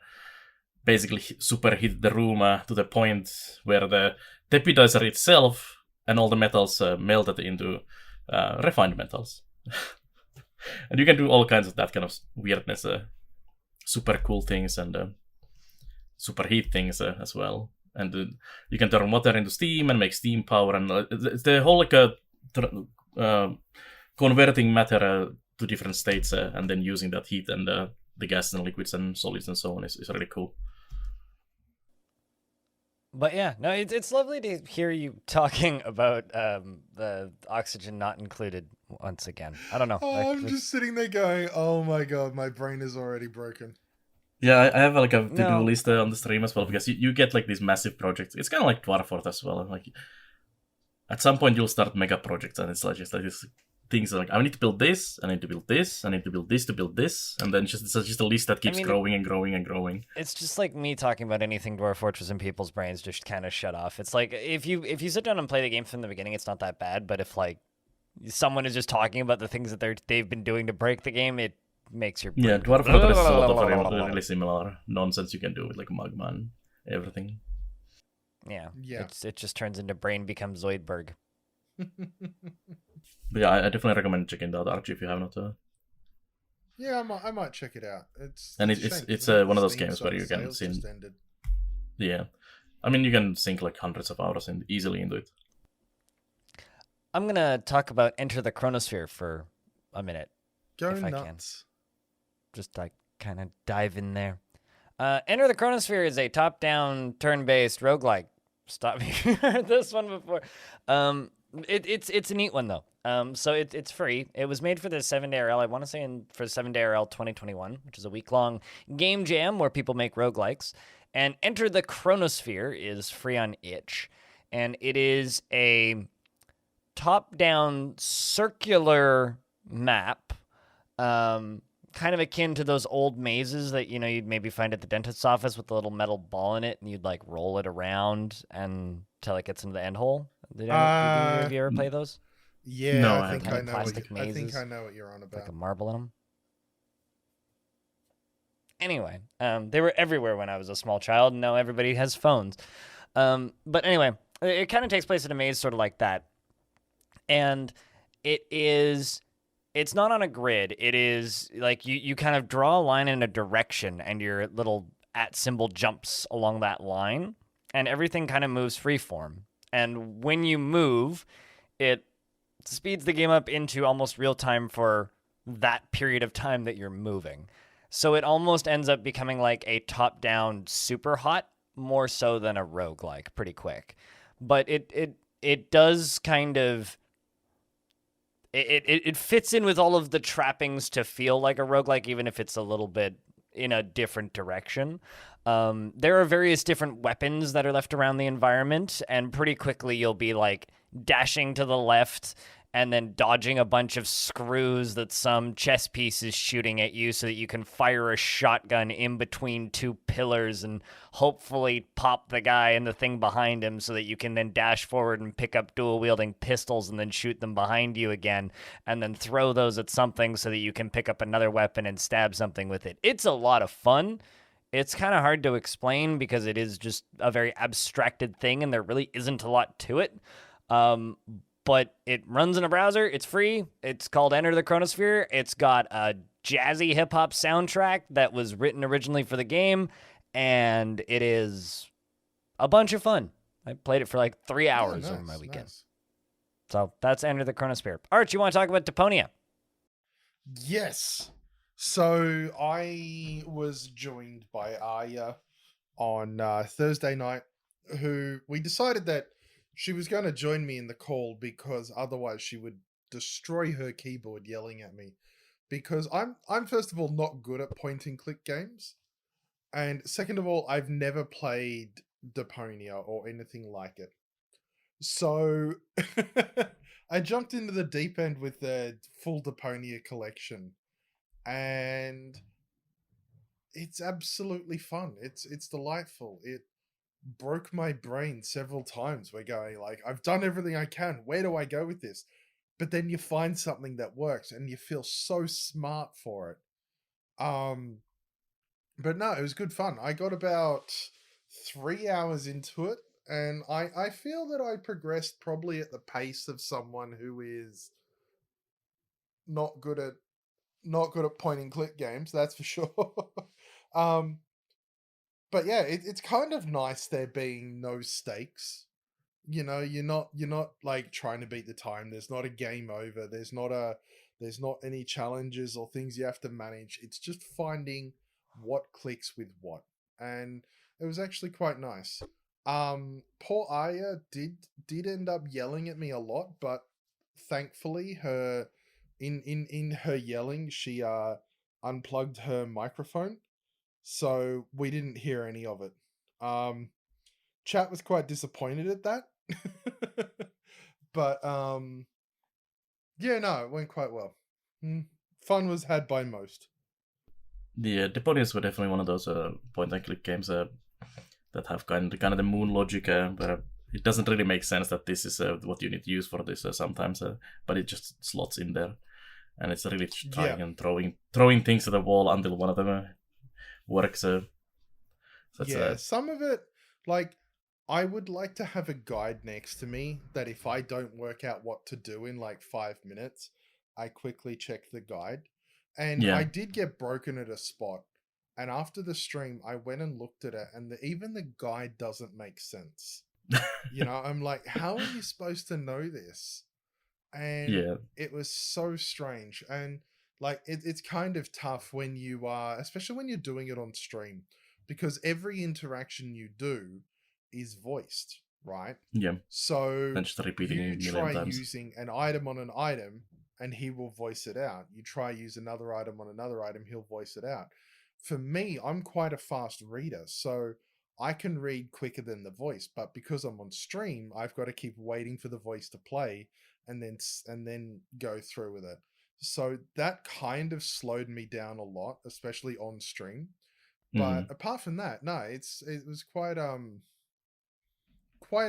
basically superheated the room to the point where the Deponia itself and all the metals melted into refined metals. And you can do all kinds of that kind of weirdness, super cool things and super heat things as well. And you can turn water into steam and make steam power, and the whole converting matter to different states and then using that heat and the gas and liquids and solids and so on is really cool. But yeah, no, it's lovely to hear you talking about the oxygen not included once again. I don't know. I'm just sitting there going, oh my god, my brain is already broken. Yeah, I have like a to-do list on the stream as well, because you get like these massive projects. It's kind of like Dwarfort as well. Like at some point you'll start mega projects, and it's like just like these things like, I need to build this, I need to build this, I need to build this to build this, and then it's just a list that keeps growing and growing and growing. It's just like me talking about anything Dwarf Fortress, and people's brains just kind of shut off. It's like if you sit down and play the game from the beginning, it's not that bad. But if like someone is just talking about the things that they've been doing to break the game, it makes your brain Dwarf Fortress is a lot of really similar nonsense you can do with like magma and everything. Yeah. It just turns into brain becomes Zoidberg. But yeah, I definitely recommend checking out Archie if you have not. Yeah, I might check it out. It's one of those games where you can sink. Yeah, I mean you can sink like hundreds of hours easily into it. I'm gonna talk about Enter the Chronosphere for a minute. Go if nuts. I can. Just like kind of dive in there. Enter the Chronosphere is a top-down, turn-based roguelike. Stop me if you heard this one before. It's a neat one though. So it's free. It was made for the 7-day IRL. I want to say for 7-day IRL 2021, which is a week-long game jam where people make roguelikes. And Enter the Chronosphere is free on itch, and it is a top-down circular map, kind of akin to those old mazes that you'd maybe find at the dentist's office with a little metal ball in it, and you'd like roll it around until it gets into the end hole. Did you ever play those? Yeah, no, I think I know what you're on about. Like a marble in them. Anyway, they were everywhere when I was a small child, and now everybody has phones. But anyway, it kind of takes place in a maze sort of like that. And it's not on a grid. It is like you kind of draw a line in a direction, and your little @ symbol jumps along that line, and everything kind of moves freeform. And when you move, it speeds the game up into almost real time for that period of time that you're moving. So it almost ends up becoming like a top-down super hot, more so than a roguelike, pretty quick. But it does kind of... It fits in with all of the trappings to feel like a roguelike, even if it's a little bit in a different direction. There are various different weapons that are left around the environment, and pretty quickly you'll be like dashing to the left and then dodging a bunch of screws that some chess piece is shooting at you so that you can fire a shotgun in between two pillars and hopefully pop the guy and the thing behind him so that you can then dash forward and pick up dual-wielding pistols and then shoot them behind you again, and then throw those at something so that you can pick up another weapon and stab something with it. It's a lot of fun. It's kind of hard to explain because it is just a very abstracted thing and there really isn't a lot to it. But it runs in a browser. It's free. It's called Enter the Chronosphere. It's got a jazzy hip-hop soundtrack that was written originally for the game, and it is a bunch of fun. I played it for like 3 hours over my weekend. Nice. So that's Enter the Chronosphere. Arch, you want to talk about Deponia? Yes. So I was joined by Arya on Thursday night, who we decided that she was going to join me in the call because otherwise she would destroy her keyboard yelling at me. Because I'm first of all not good at point and click games, and second of all I've never played Deponia or anything like it. So I jumped into the deep end with the full Deponia collection, and it's absolutely fun. It's delightful. It broke my brain several times. We're going like, I've done everything I can. Where do I go with this? But then you find something that works and you feel so smart for it. But no, it was good fun. I got about 3 hours into it And I feel that I progressed probably at the pace of someone who is not good at point and click games, that's for sure. But yeah, it's kind of nice there being no stakes. You know, you're not like trying to beat the time. There's not a game over. There's not any challenges or things you have to manage. It's just finding what clicks with what. And it was actually quite nice. Poor Aya did end up yelling at me a lot, but thankfully her in her yelling, she unplugged her microphone, so we didn't hear any of it. Chat was quite disappointed at that. But yeah, no, it went quite well. Fun was had by most. The Deponias were definitely one of those point and click games that have kind of the moon logic, where it doesn't really make sense that this is what you need to use for this sometimes, but it just slots in there, and it's really trying and throwing things at the wall until one of them works. So some of it, like, I would like to have a guide next to me that if I don't work out what to do in like 5 minutes, I quickly check the guide. And I did get broken at a spot. And after the stream, I went and looked at it, and even the guide doesn't make sense. You know, I'm like, how are you supposed to know this? And it was so strange. And like, it's kind of tough when you are, especially when you're doing it on stream, because every interaction you do is voiced, right? Yeah. So and just repeating you try using an item on an item, and he will voice it out. You try use another item on another item, he'll voice it out. For me, I'm quite a fast reader, so I can read quicker than the voice, but because I'm on stream, I've got to keep waiting for the voice to play and then go through with it. So that kind of slowed me down a lot, especially on stream. But apart from that, no, it was quite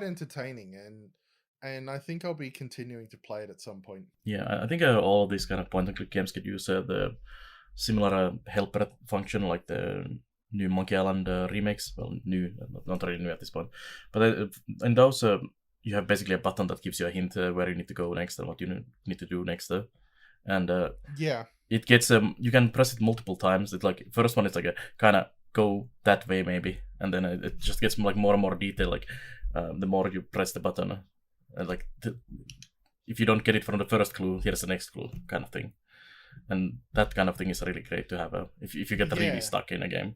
entertaining, and I think I'll be continuing to play it at some point. Yeah, I think all of these kind of point and click games could use the similar helper function, like the new Monkey Island remakes. Well, new, not really new at this point, but in those you have basically a button that gives you a hint where you need to go next and what you need to do next. And it gets you can press it multiple times. It's like first one is like a kind of go that way maybe, and then it just gets like more and more detail. Like the more you press the button, like if you don't get it from the first clue, here's the next clue, kind of thing. And that kind of thing is really great to have if you get really stuck in a game.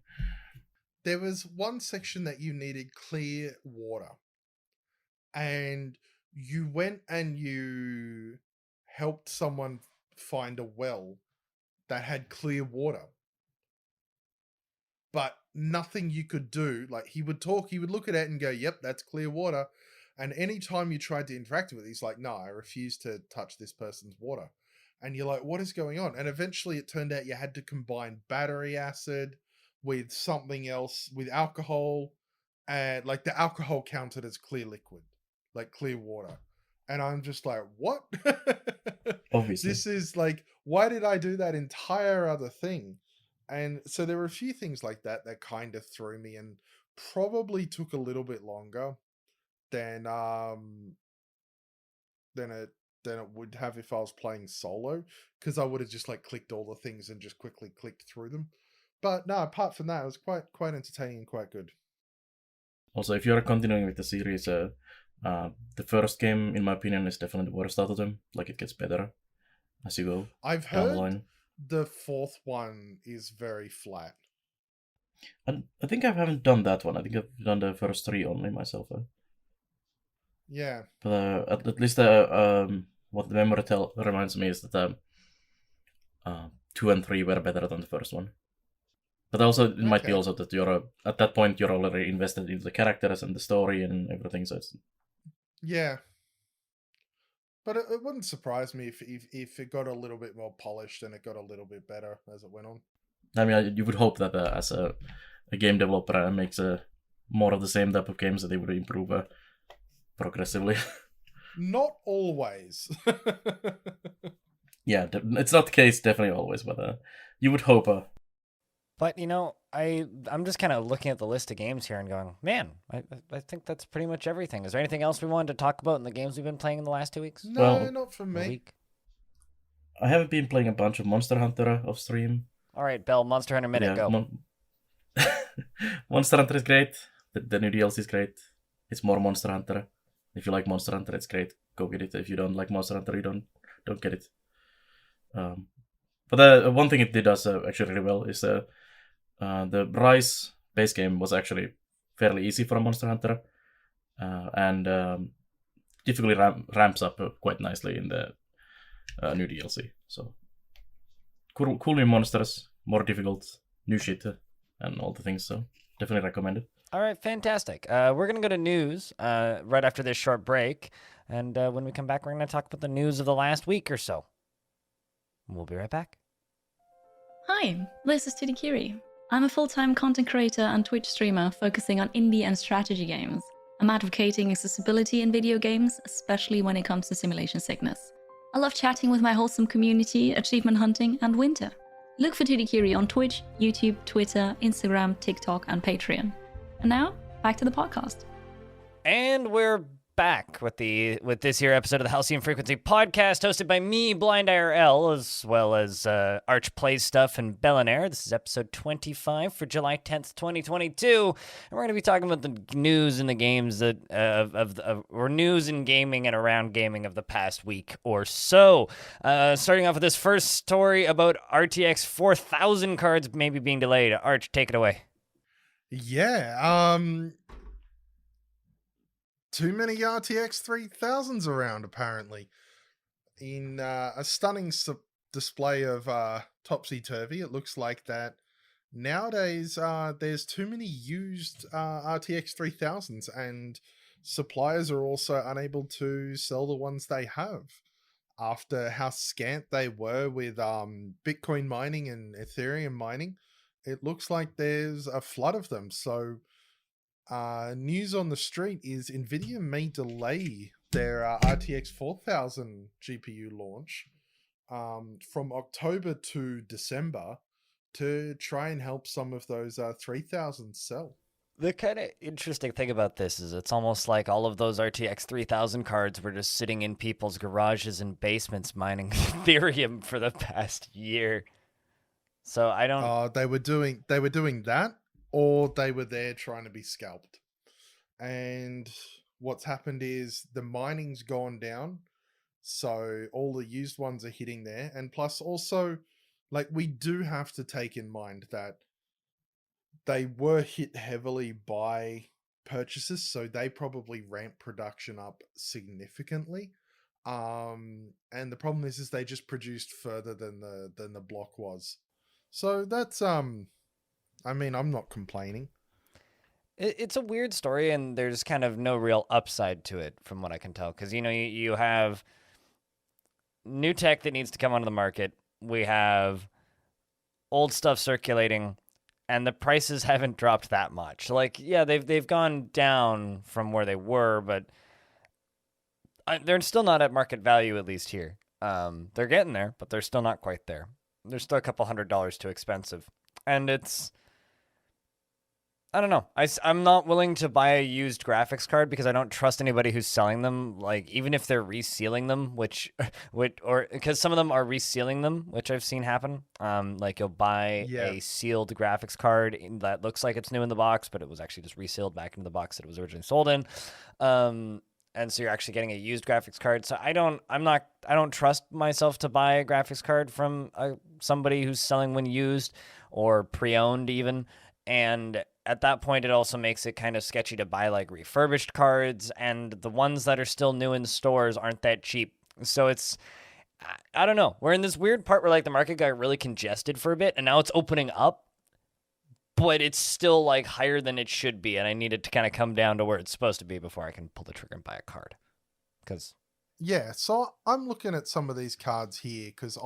There was one section that you needed clear water, and you went and you helped someone find a well that had clear water, but nothing you could do. Like, he would look at it and go, yep, that's clear water. And anytime you tried to interact with it, he's like, no, I refuse to touch this person's water. And you're like, what is going on? And eventually it turned out you had to combine battery acid with something else, with alcohol, and like the alcohol counted as clear liquid, like clear water. And I'm just like, what? Obviously. This is like, why did I do that entire other thing? And so there were a few things like that kind of threw me, and probably took a little bit longer than it would have if I was playing solo, because I would have just like clicked all the things and just quickly clicked through them. But no, apart from that, it was quite entertaining and quite good. Also, if you're continuing with the series, the first game, in my opinion, is definitely the worst out of them. Like, it gets better as you go. I've heard the fourth one is very flat. And I think I haven't done that one. I think I've done the first three only myself. Yeah. But at least what the memory reminds me is that 2 and 3 were better than the first one. But also, it might be also that you're at that point you're already invested into the characters and the story and everything. So it's... Yeah. But it wouldn't surprise me if it got a little bit more polished and it got a little bit better as it went on. I mean, you would hope that as a game developer makes more of the same type of games, that they would improve progressively. Not always. Yeah, it's not the case definitely always, but you would hope. But, I'm just kind of looking at the list of games here and going, man, I think that's pretty much everything. Is there anything else we wanted to talk about in the games we've been playing in the last 2 weeks? No, not for me. Week? I haven't been playing a bunch of Monster Hunter off stream. All right, Bell, Monster Hunter Minute, go. Monster Hunter is great. The new DLC is great. It's more Monster Hunter. If you like Monster Hunter, it's great. Go get it. If you don't like Monster Hunter, you don't get it. But the one thing it did does actually really well is the Rise base game was actually fairly easy for a Monster Hunter, and difficulty ramps up quite nicely in the new DLC. So cool new monsters, more difficult, new shit, and all the things. So definitely recommend it. All right, fantastic. We're going to go to news right after this short break. And when we come back, we're going to talk about the news of the last week or so. We'll be right back. Hi, this is Tidikiri. I'm a full-time content creator and Twitch streamer focusing on indie and strategy games. I'm advocating accessibility in video games, especially when it comes to simulation sickness. I love chatting with my wholesome community, achievement hunting, and winter. Look for Tidikiri on Twitch, YouTube, Twitter, Instagram, TikTok, and Patreon. And now, back to the podcast. And we're back with this here episode of the Halcyon Frequency Podcast, hosted by me, BlindIRL, as well as ArchPlaysStuff and Belannaer. This is episode 25 for July 10th, 2022, and we're going to be talking about the news in the games that or news in gaming and around gaming of the past week or so. Starting off with this first story about RTX 4000 cards maybe being delayed. Arch, take it away. Yeah, too many RTX 3000s around, apparently. In a stunning display of topsy-turvy, it looks like that nowadays there's too many used RTX 3000s, and suppliers are also unable to sell the ones they have. After how scant they were with Bitcoin mining and Ethereum mining, it looks like there's a flood of them. So news on the street is NVIDIA may delay their RTX 4000 GPU launch from October to December to try and help some of those 3000 sell. The kind of interesting thing about this is it's almost like all of those RTX 3000 cards were just sitting in people's garages and basements mining Ethereum for the past year. So I don't... They were doing that, or they were there trying to be scalped. And what's happened is the mining's gone down, so all the used ones are hitting there. And plus also, like, we do have to take in mind that they were hit heavily by purchases, so they probably ramped production up significantly. And the problem is they just produced further than the block was. So that's I mean, I'm not complaining. It's a weird story, and there's kind of no real upside to it from what I can tell. Because, you have new tech that needs to come onto the market. We have old stuff circulating, and the prices haven't dropped that much. Like, yeah, they've gone down from where they were, but they're still not at market value, at least here. They're getting there, but they're still not quite there. They're still a couple $100s too expensive. And it's... I don't know. I'm not willing to buy a used graphics card because I don't trust anybody who's selling them. Like, even if they're resealing them, or because some of them are resealing them, which I've seen happen. Like you'll buy a sealed graphics card that looks like it's new in the box, but it was actually just resealed back into the box that it was originally sold in. And so you're actually getting a used graphics card. So I don't trust myself to buy a graphics card from somebody who's selling when used or pre-owned even. And at that point, it also makes it kind of sketchy to buy like refurbished cards, and the ones that are still new in stores aren't that cheap. So it's, I don't know. We're in this weird part where like the market got really congested for a bit, and now it's opening up, but it's still like higher than it should be, and I need it to kind of come down to where it's supposed to be before I can pull the trigger and buy a card. So I'm looking at some of these cards here because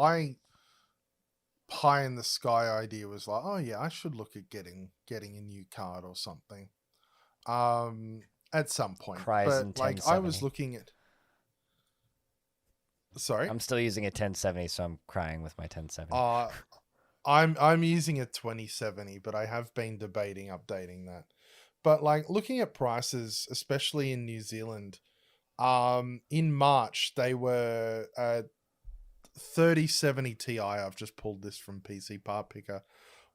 pie in the sky idea was like, oh yeah, I should look at getting a new card or something at some point. But like I was looking at, sorry, I'm still using a 1070, so I'm crying with my 1070. I'm using a 2070, but I have been debating updating that. But like looking at prices, especially in New Zealand, in March they were 3070 Ti. I've just pulled this from PC Part Picker.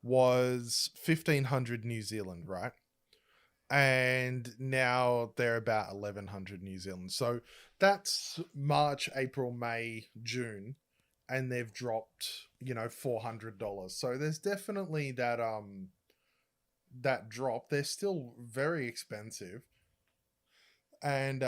Was 1,500 New Zealand, right? And now they're about 1,100 New Zealand. So that's March, April, May, June, and they've dropped, $400. So there's definitely that that drop. They're still very expensive, and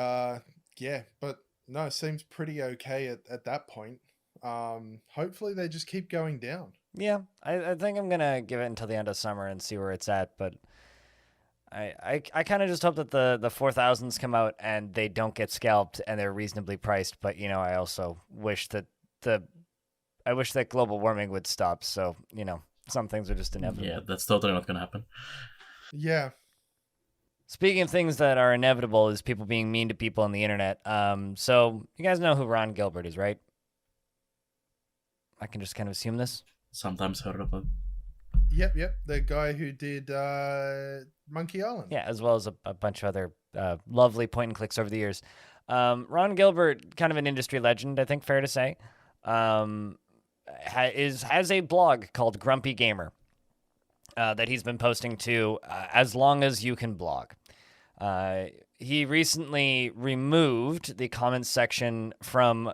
yeah, but no, it seems pretty okay at that point. Hopefully they just keep going down. Yeah, I think I'm gonna give it until the end of summer and see where it's at, but I kind of just hope that the 4000s come out and they don't get scalped and they're reasonably priced. But I also wish that global warming would stop. So some things are just inevitable. Yeah, that's totally not gonna happen. Yeah. Speaking of things that are inevitable, is people being mean to people on the internet. So you guys know who Ron Gilbert is, right? I can just kind of assume this. Sometimes heard of it. Yep. The guy who did Monkey Island. Yeah, as well as a bunch of other lovely point and clicks over the years. Ron Gilbert, kind of an industry legend, I think, fair to say, has a blog called Grumpy Gamer that he's been posting to as long as you can blog. He recently removed the comments section from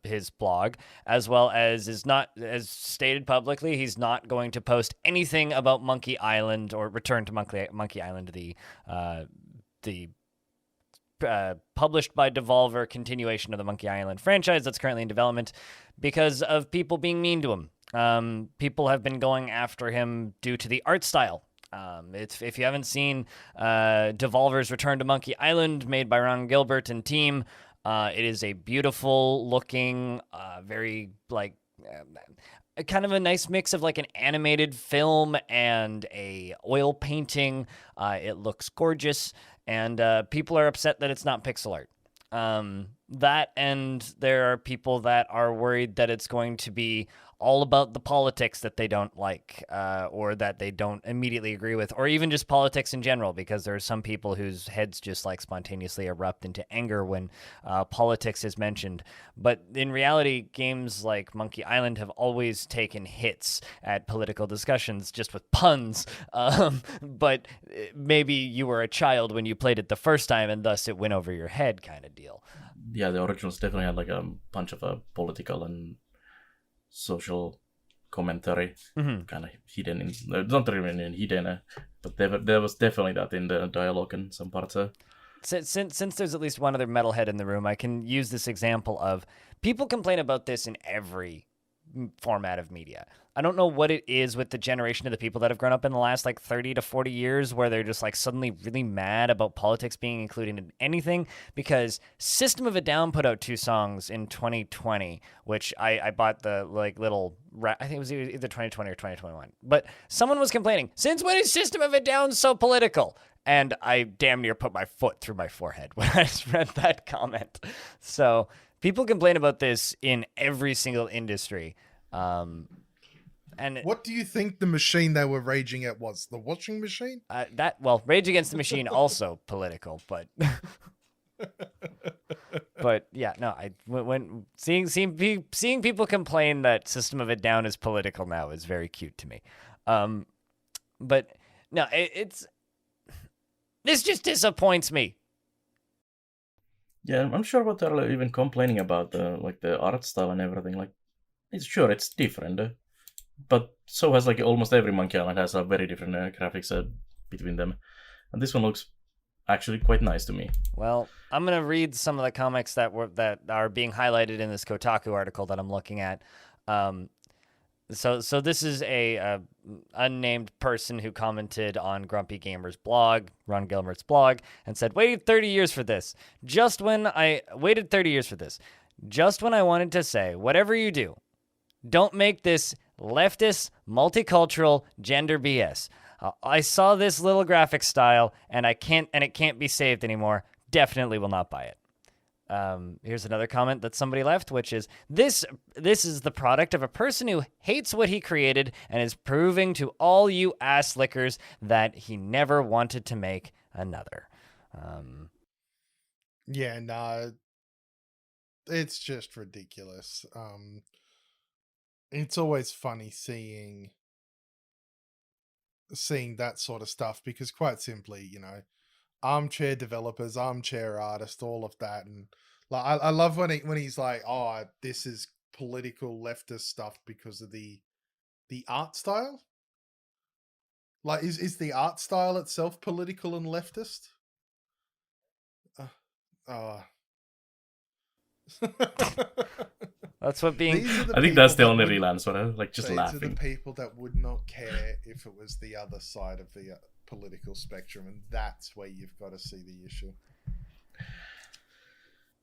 his blog, as well as as stated publicly, he's not going to post anything about Monkey Island or Return to Monkey Island, the published by Devolver continuation of the Monkey Island franchise that's currently in development, because of people being mean to him. People have been going after him due to the art style. If you haven't seen Devolver's Return to Monkey Island, made by Ron Gilbert and team, it is a beautiful looking, very kind of a nice mix of like an animated film and a oil painting. It looks gorgeous, and people are upset that it's not pixel art. That, and there are people that are worried that it's going to be all about the politics that they don't like, or that they don't immediately agree with, or even just politics in general, because there are some people whose heads just like spontaneously erupt into anger when politics is mentioned. But in reality, games like Monkey Island have always taken hits at political discussions just with puns. But maybe you were a child when you played it the first time, and thus it went over your head, kind of deal. Yeah, the originals definitely had like a bunch of political and social commentary, kind of hidden in, not really hidden, but there was definitely that in the dialogue and some parts. Since there's at least one other metalhead in the room, I can use this example of people complain about this in every format of media. I don't know what it is with the generation of the people that have grown up in the last 30 to 40 years where they're just suddenly really mad about politics being included in anything, because System of a Down put out 2 songs in 2020, which I bought the little, I think it was either 2020 or 2021, but someone was complaining, since when is System of a Down so political? And I damn near put my foot through my forehead when I read that comment. So people complain about this in every single industry. And what do you think the machine they were raging at was? The washing machine? Rage Against the Machine also political, but but yeah, no. When seeing people complain that System of a Down is political now is very cute to me. But no, this just disappoints me. Yeah, I'm sure what they're even complaining about the art style and everything. It's different, but so has almost every Monkey Island has a very different graphics between them, and this one looks actually quite nice to me. Well, I'm gonna read some of the comics that are being highlighted in this Kotaku article that I'm looking at. So this is a unnamed person who commented on Grumpy Gamer's blog, Ron Gilbert's blog, and said, waited 30 years for this. Just when I wanted to say, whatever you do, don't make this leftist, multicultural, gender BS. I saw this little graphic style, and it can't be saved anymore. Definitely will not buy it. Here's another comment that somebody left, which is, this is the product of a person who hates what he created and is proving to all you ass lickers that he never wanted to make another. Yeah, no, it's just ridiculous. It's always funny seeing that sort of stuff, because quite simply, armchair developers, armchair artists, all of that, and like I love when he's like, oh, this is political leftist stuff because of the art style. Like, is the art style itself political and leftist? That's what being. I think that's the only real answer. Like, just these laughing. These are the people that would not care if it was the other side of the political spectrum, and that's where you've got to see the issue.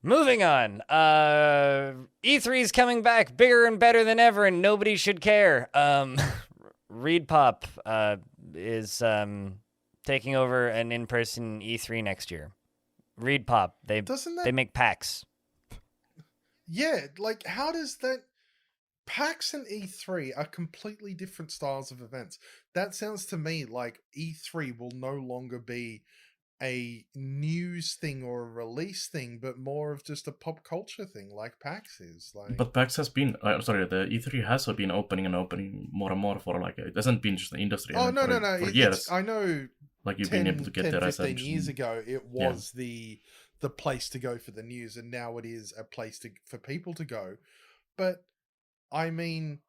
Moving on. E3's coming back bigger and better than ever, and nobody should care. Reedpop is taking over an in-person E3 next year. Reedpop. They make packs. Yeah, like, how does that... PAX and E3 are completely different styles of events. That sounds to me like E3 will no longer be a news thing or a release thing, but more of just a pop culture thing, like PAX is. Like, but PAX has been, the E3 has been opening more and more for, like, it hasn't been just the industry. Oh, no, for years. I know, like, you've 10, been able to get 10 there 15 years ago, it was the place to go for the news, and now it is a place for people to go. But, I mean,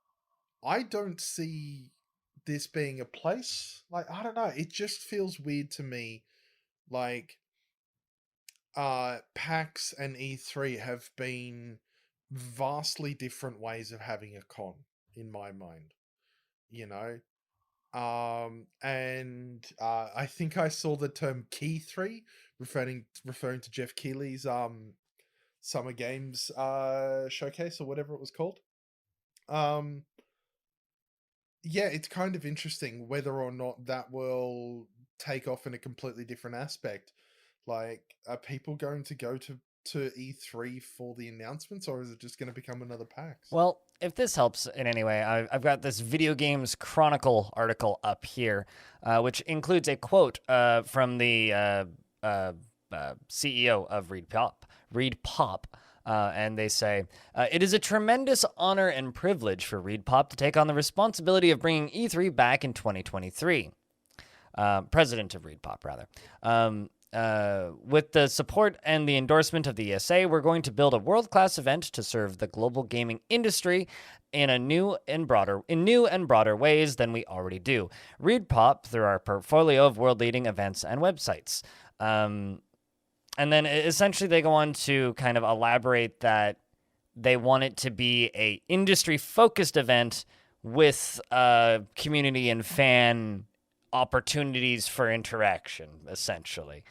I don't see this being a place. Like, I don't know, it just feels weird to me. Like, PAX and E3 have been vastly different ways of having a con, in my mind. And I think I saw the term Key 3 referring to Jeff Keighley's Summer Games showcase, or whatever it was called. Yeah, it's kind of interesting whether or not that will take off in a completely different aspect. Like, are people going to go to E3 for the announcements, or is it just going to become another PAX? Well, if this helps in any way, I've got this Video Games Chronicle article up here, which includes a quote from the CEO of Reedpop. And they say, it is a tremendous honor and privilege for Reedpop to take on the responsibility of bringing E3 back in 2023. President of Reedpop, rather. With the support and the endorsement of the ESA, we're going to build a world-class event to serve the global gaming industry in new and broader ways than we already do. Reedpop through our portfolio of world-leading events and websites. And then essentially they go on to kind of elaborate that they want it to be a industry-focused event with community and fan opportunities for interaction, essentially.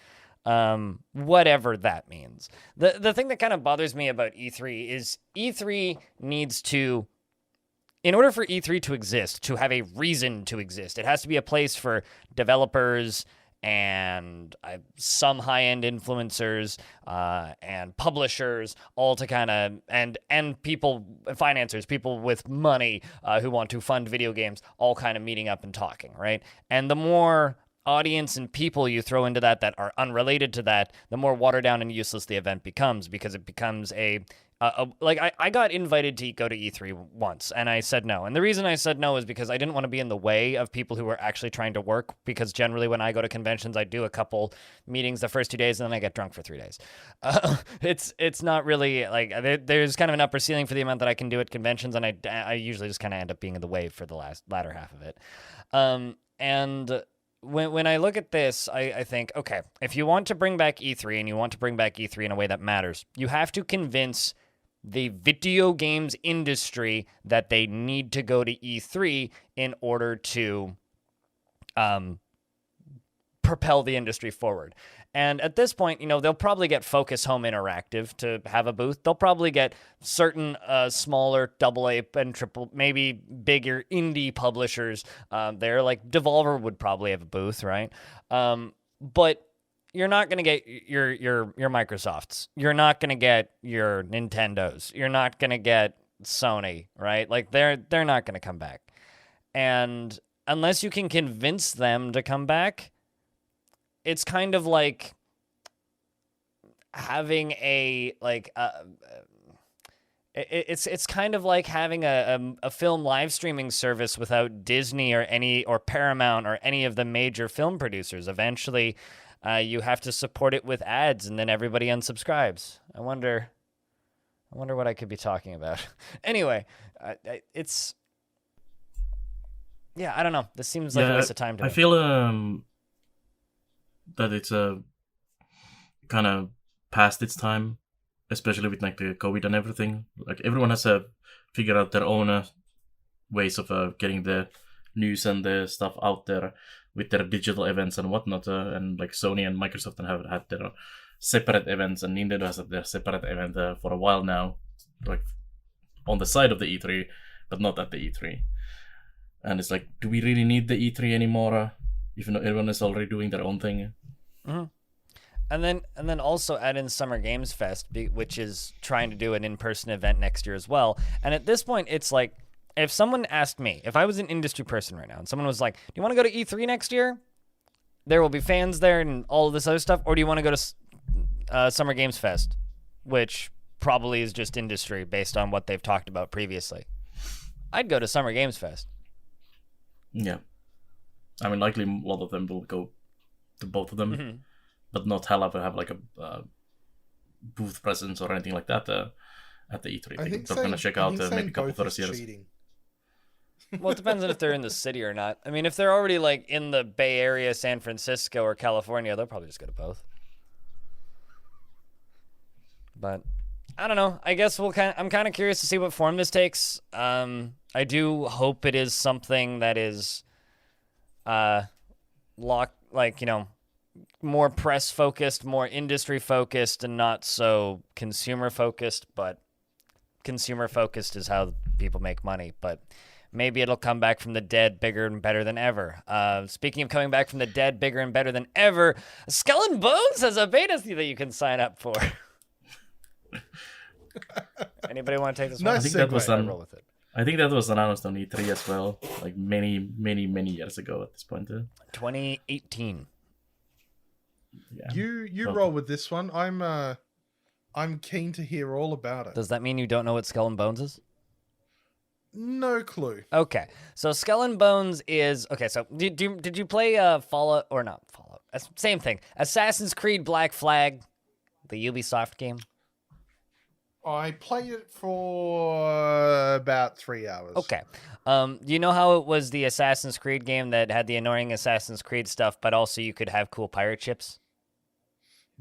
Whatever that means. The thing that kind of bothers me about E3 is E3 needs to, in order for E3 to exist, to have a reason to exist, it has to be a place for developers and some high-end influencers and publishers, all to kind of, and people, financiers, people with money who want to fund video games, all kind of meeting up and talking, right? And the more audience and people you throw into that are unrelated to that, the more watered down and useless the event becomes, because it becomes I got invited to go to E3 once, and I said no. And the reason I said no is because I didn't want to be in the way of people who were actually trying to work, because generally when I go to conventions, I do a couple meetings the first 2 days, and then I get drunk for 3 days. It's not really, like, there's kind of an upper ceiling for the amount that I can do at conventions, and I usually just kind of end up being in the way for the latter half of it. And when I look at this, I think, okay, if you want to bring back E3, and you want to bring back E3 in a way that matters, you have to convince the video games industry that they need to go to E3 in order to propel the industry forward. And at this point, they'll probably get Focus Home Interactive to have a booth. They'll probably get certain smaller AA and triple, maybe bigger indie publishers there. Like Devolver would probably have a booth, right? But you're not going to get your Microsofts. You're not going to get your Nintendos. You're not going to get Sony, right? Like they're not going to come back. And unless you can convince them to come back, it's kind of like having it's kind of like having a film live streaming service without Disney or Paramount or any of the major film producers. Eventually, you have to support it with ads, and then everybody unsubscribes. I wonder what I could be talking about. Anyway, it's I don't know. This seems like a waste of time to me. I feel that it's kind of past its time, especially with like the COVID and everything. Like everyone has to figure out their own ways of getting the news and the stuff out there with their digital events and whatnot. And like Sony and Microsoft have had their separate events, and Nintendo has had their separate event for a while now, like on the side of the E3, but not at the E3. And it's like, do we really need the E3 anymore? Even though everyone is already doing their own thing. Mm-hmm. And then also add in Summer Games Fest, which is trying to do an in-person event next year as well. And at this point, it's like, if someone asked me, if I was an industry person right now, and someone was like, do you want to go to E3 next year? There will be fans there and all of this other stuff. Or do you want to go to Summer Games Fest, which probably is just industry based on what they've talked about previously? I'd go to Summer Games Fest. Yeah. I mean, likely a lot of them will go to both of them, but not have like a booth presence or anything like that at the E3. I think they're going to check out maybe a couple of both years. Cheating. Well, it depends on if they're in the city or not. I mean, if they're already like in the Bay Area, San Francisco, or California, they'll probably just go to both. But I don't know. I guess I'm kind of curious to see what form this takes. I do hope it is something that is more press focused, more industry focused, and not so consumer focused. But consumer focused is how people make money. But maybe it'll come back from the dead bigger and better than ever. Speaking of coming back from the dead bigger and better than ever, Skull and Bones has a beta that you can sign up for. Anybody want to take this one? I think that was roll with it. I think that was announced on E3 as well, like many, many, many years ago at this point. 2018. Yeah. You roll with this one. I'm keen to hear all about it. Does that mean you don't know what Skull and Bones is? No clue. Okay, so Skull and Bones is okay. So did you play Fallout or not Fallout? Same thing. Assassin's Creed Black Flag, the Ubisoft game. I played it for about 3 hours. Okay. You know how it was the Assassin's Creed game that had the annoying Assassin's Creed stuff, but also you could have cool pirate ships?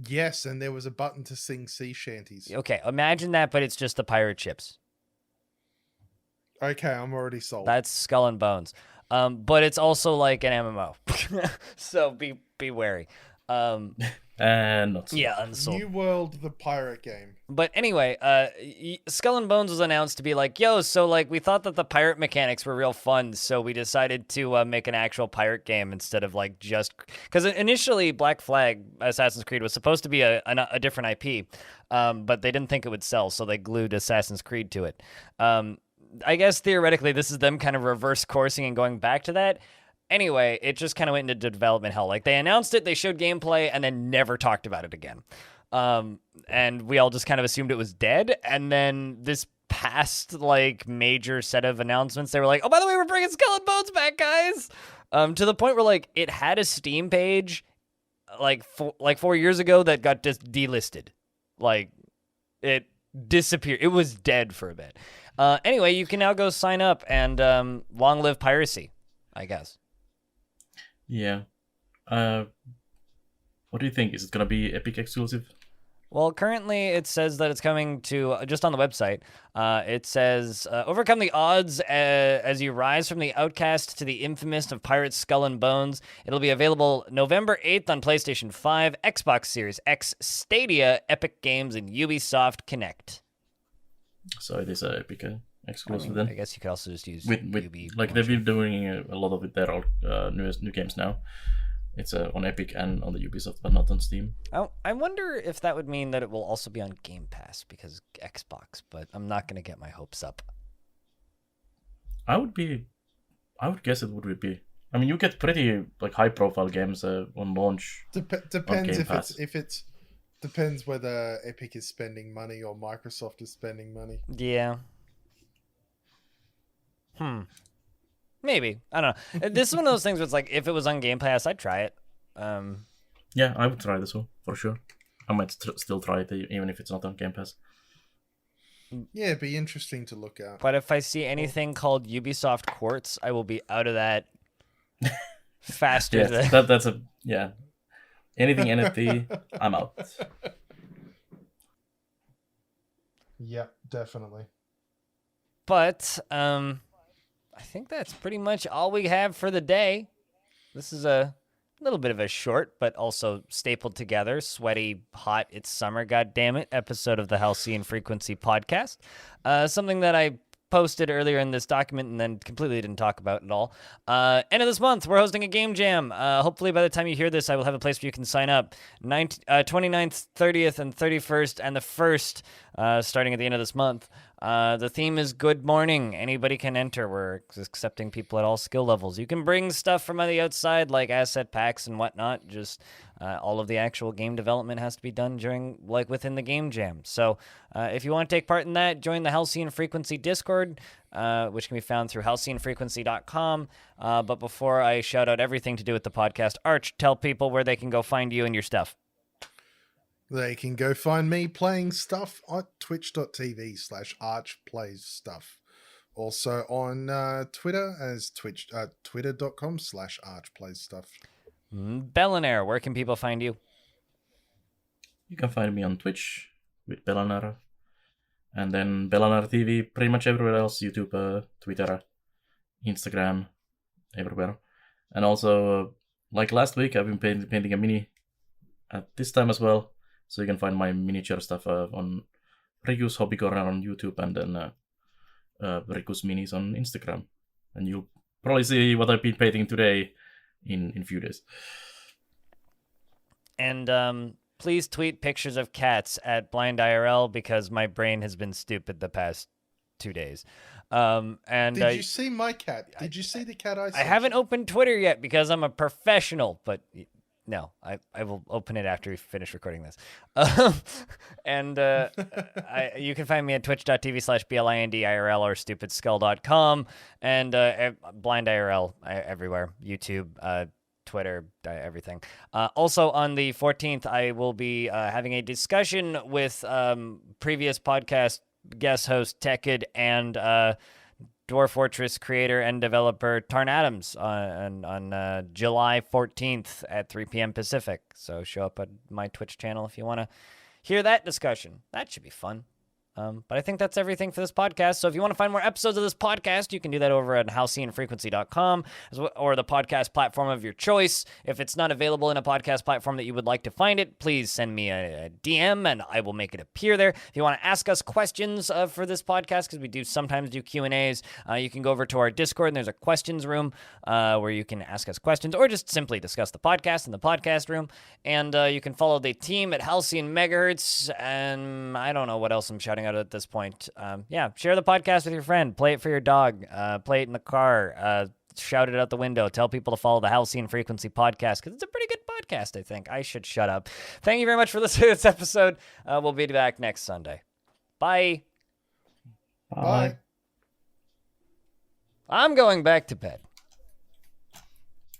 Yes, and there was a button to sing sea shanties. Okay, imagine that, but it's just the pirate ships. Okay, I'm already sold. That's Skull and Bones. But it's also like an MMO. So be wary. And not so. Yeah, unsold. New World, the pirate game. But anyway, Skull and Bones was announced to be like, yo, so like we thought that the pirate mechanics were real fun, so we decided to make an actual pirate game instead of like just because initially Black Flag Assassin's Creed was supposed to be a different IP, but they didn't think it would sell, so they glued Assassin's Creed to it. I guess theoretically this is them kind of reverse coursing and going back to that. Anyway, it just kind of went into development hell. Like, they announced it, they showed gameplay, and then never talked about it again. And we all just kind of assumed it was dead. And then this past, like, major set of announcements, they were like, oh, by the way, we're bringing Skull and Bones back, guys! To the point where, like, it had a Steam page, like 4 years ago that got just delisted. Like, it disappeared. It was dead for a bit. Anyway, you can now go sign up, and long live piracy, I guess. Yeah. What do you think? Is it going to be Epic exclusive? Well, currently it says that it's coming to, just on the website, it says, overcome the odds as you rise from the outcast to the infamous of Pirates Skull and Bones. It'll be available November 8th on PlayStation 5, Xbox Series X, Stadia, Epic Games, and Ubisoft Connect. So it is a Epic exclusive then. I guess you could also just use with UB like they've been doing a lot of it there, new games now. It's on Epic and on the Ubisoft, but not on Steam. I wonder if that would mean that it will also be on Game Pass because Xbox, but I'm not going to get my hopes up. Hmm. I would guess it would be. I mean, you get pretty like high-profile games on launch. Depends Game Pass. if it's depends whether Epic is spending money or Microsoft is spending money. Yeah. Maybe. I don't know. This is one of those things where it's like, if it was on Game Pass, I'd try it. Yeah, I would try this one for sure. I might still try it even if it's not on Game Pass. Yeah, it'd be interesting to look at. But if I see anything called Ubisoft Quartz, I will be out of that faster. Yes, that's a anything NFT, I'm out. Yeah, definitely. But I think that's pretty much all we have for the day. This is a little bit of a short, but also stapled together, sweaty, hot, it's summer, goddammit, episode of the Halcyon Frequency Podcast. Something that I posted earlier in this document and then completely didn't talk about at all. End of this month, we're hosting a game jam. Hopefully by the time you hear this, I will have a place where you can sign up. 29th, 30th, and 31st, and the 1st, starting at the end of this month. The theme is Good Morning. Anybody can enter. We're accepting people at all skill levels. You can bring stuff from the outside, like asset packs and whatnot. Just all of the actual game development has to be done within the game jam. So if you want to take part in that, join the Halcyon Frequency Discord, which can be found through halcyonfrequency.com. But before I shout out everything to do with the podcast, Arch, tell people where they can go find you and your stuff. They can go find me playing stuff at twitch.tv/ArchPlaysStuff. Also on Twitter as twitter.com/ArchPlaysStuff. Belannaer, where can people find you? You can find me on Twitch with Belannaer. And then Belannaer TV pretty much everywhere else. YouTube, Twitter, Instagram, everywhere. And also, like last week, I've been painting a mini at this time as well. So you can find my miniature stuff on Riku's Hobby Corner on YouTube and then Riku's Minis on Instagram. And you'll probably see what I've been painting today in a few days. And please tweet pictures of cats at BlindIRL because my brain has been stupid the past 2 days. Did you see my cat? Did you see the cat I sent? I haven't opened Twitter yet because I'm a professional, but... No, I will open it after we finish recording this. And you can find me at twitch.tv/BLINDIRL or stupidskull.com and BlindIRL everywhere. YouTube, Twitter, everything. Also on the 14th, I will be having a discussion with previous podcast guest host Tekid and Dwarf Fortress creator and developer Tarn Adams on July 14th at 3 p.m. Pacific. So show up at my Twitch channel if you want to hear that discussion. That should be fun. But I think that's everything for this podcast. So if you want to find more episodes of this podcast, you can do that over at halcyonfrequency.com or the podcast platform of your choice. If it's not available in a podcast platform that you would like to find it, please send me a DM and I will make it appear there. If you want to ask us questions for this podcast, because we do sometimes do Q&As, you can go over to our Discord and there's a questions room where you can ask us questions or just simply discuss the podcast in the podcast room. And you can follow the team at Halcyon Megahertz. And I don't know what else I'm shouting out at this point. Share the podcast with your friend. Play it for your dog. Play it in the car. Shout it out the window. Tell people to follow the Halcyon Frequency Podcast because it's a pretty good podcast, I think. I should shut up. Thank you very much for listening to this episode. We'll be back next Sunday. Bye. Bye. I'm going back to bed.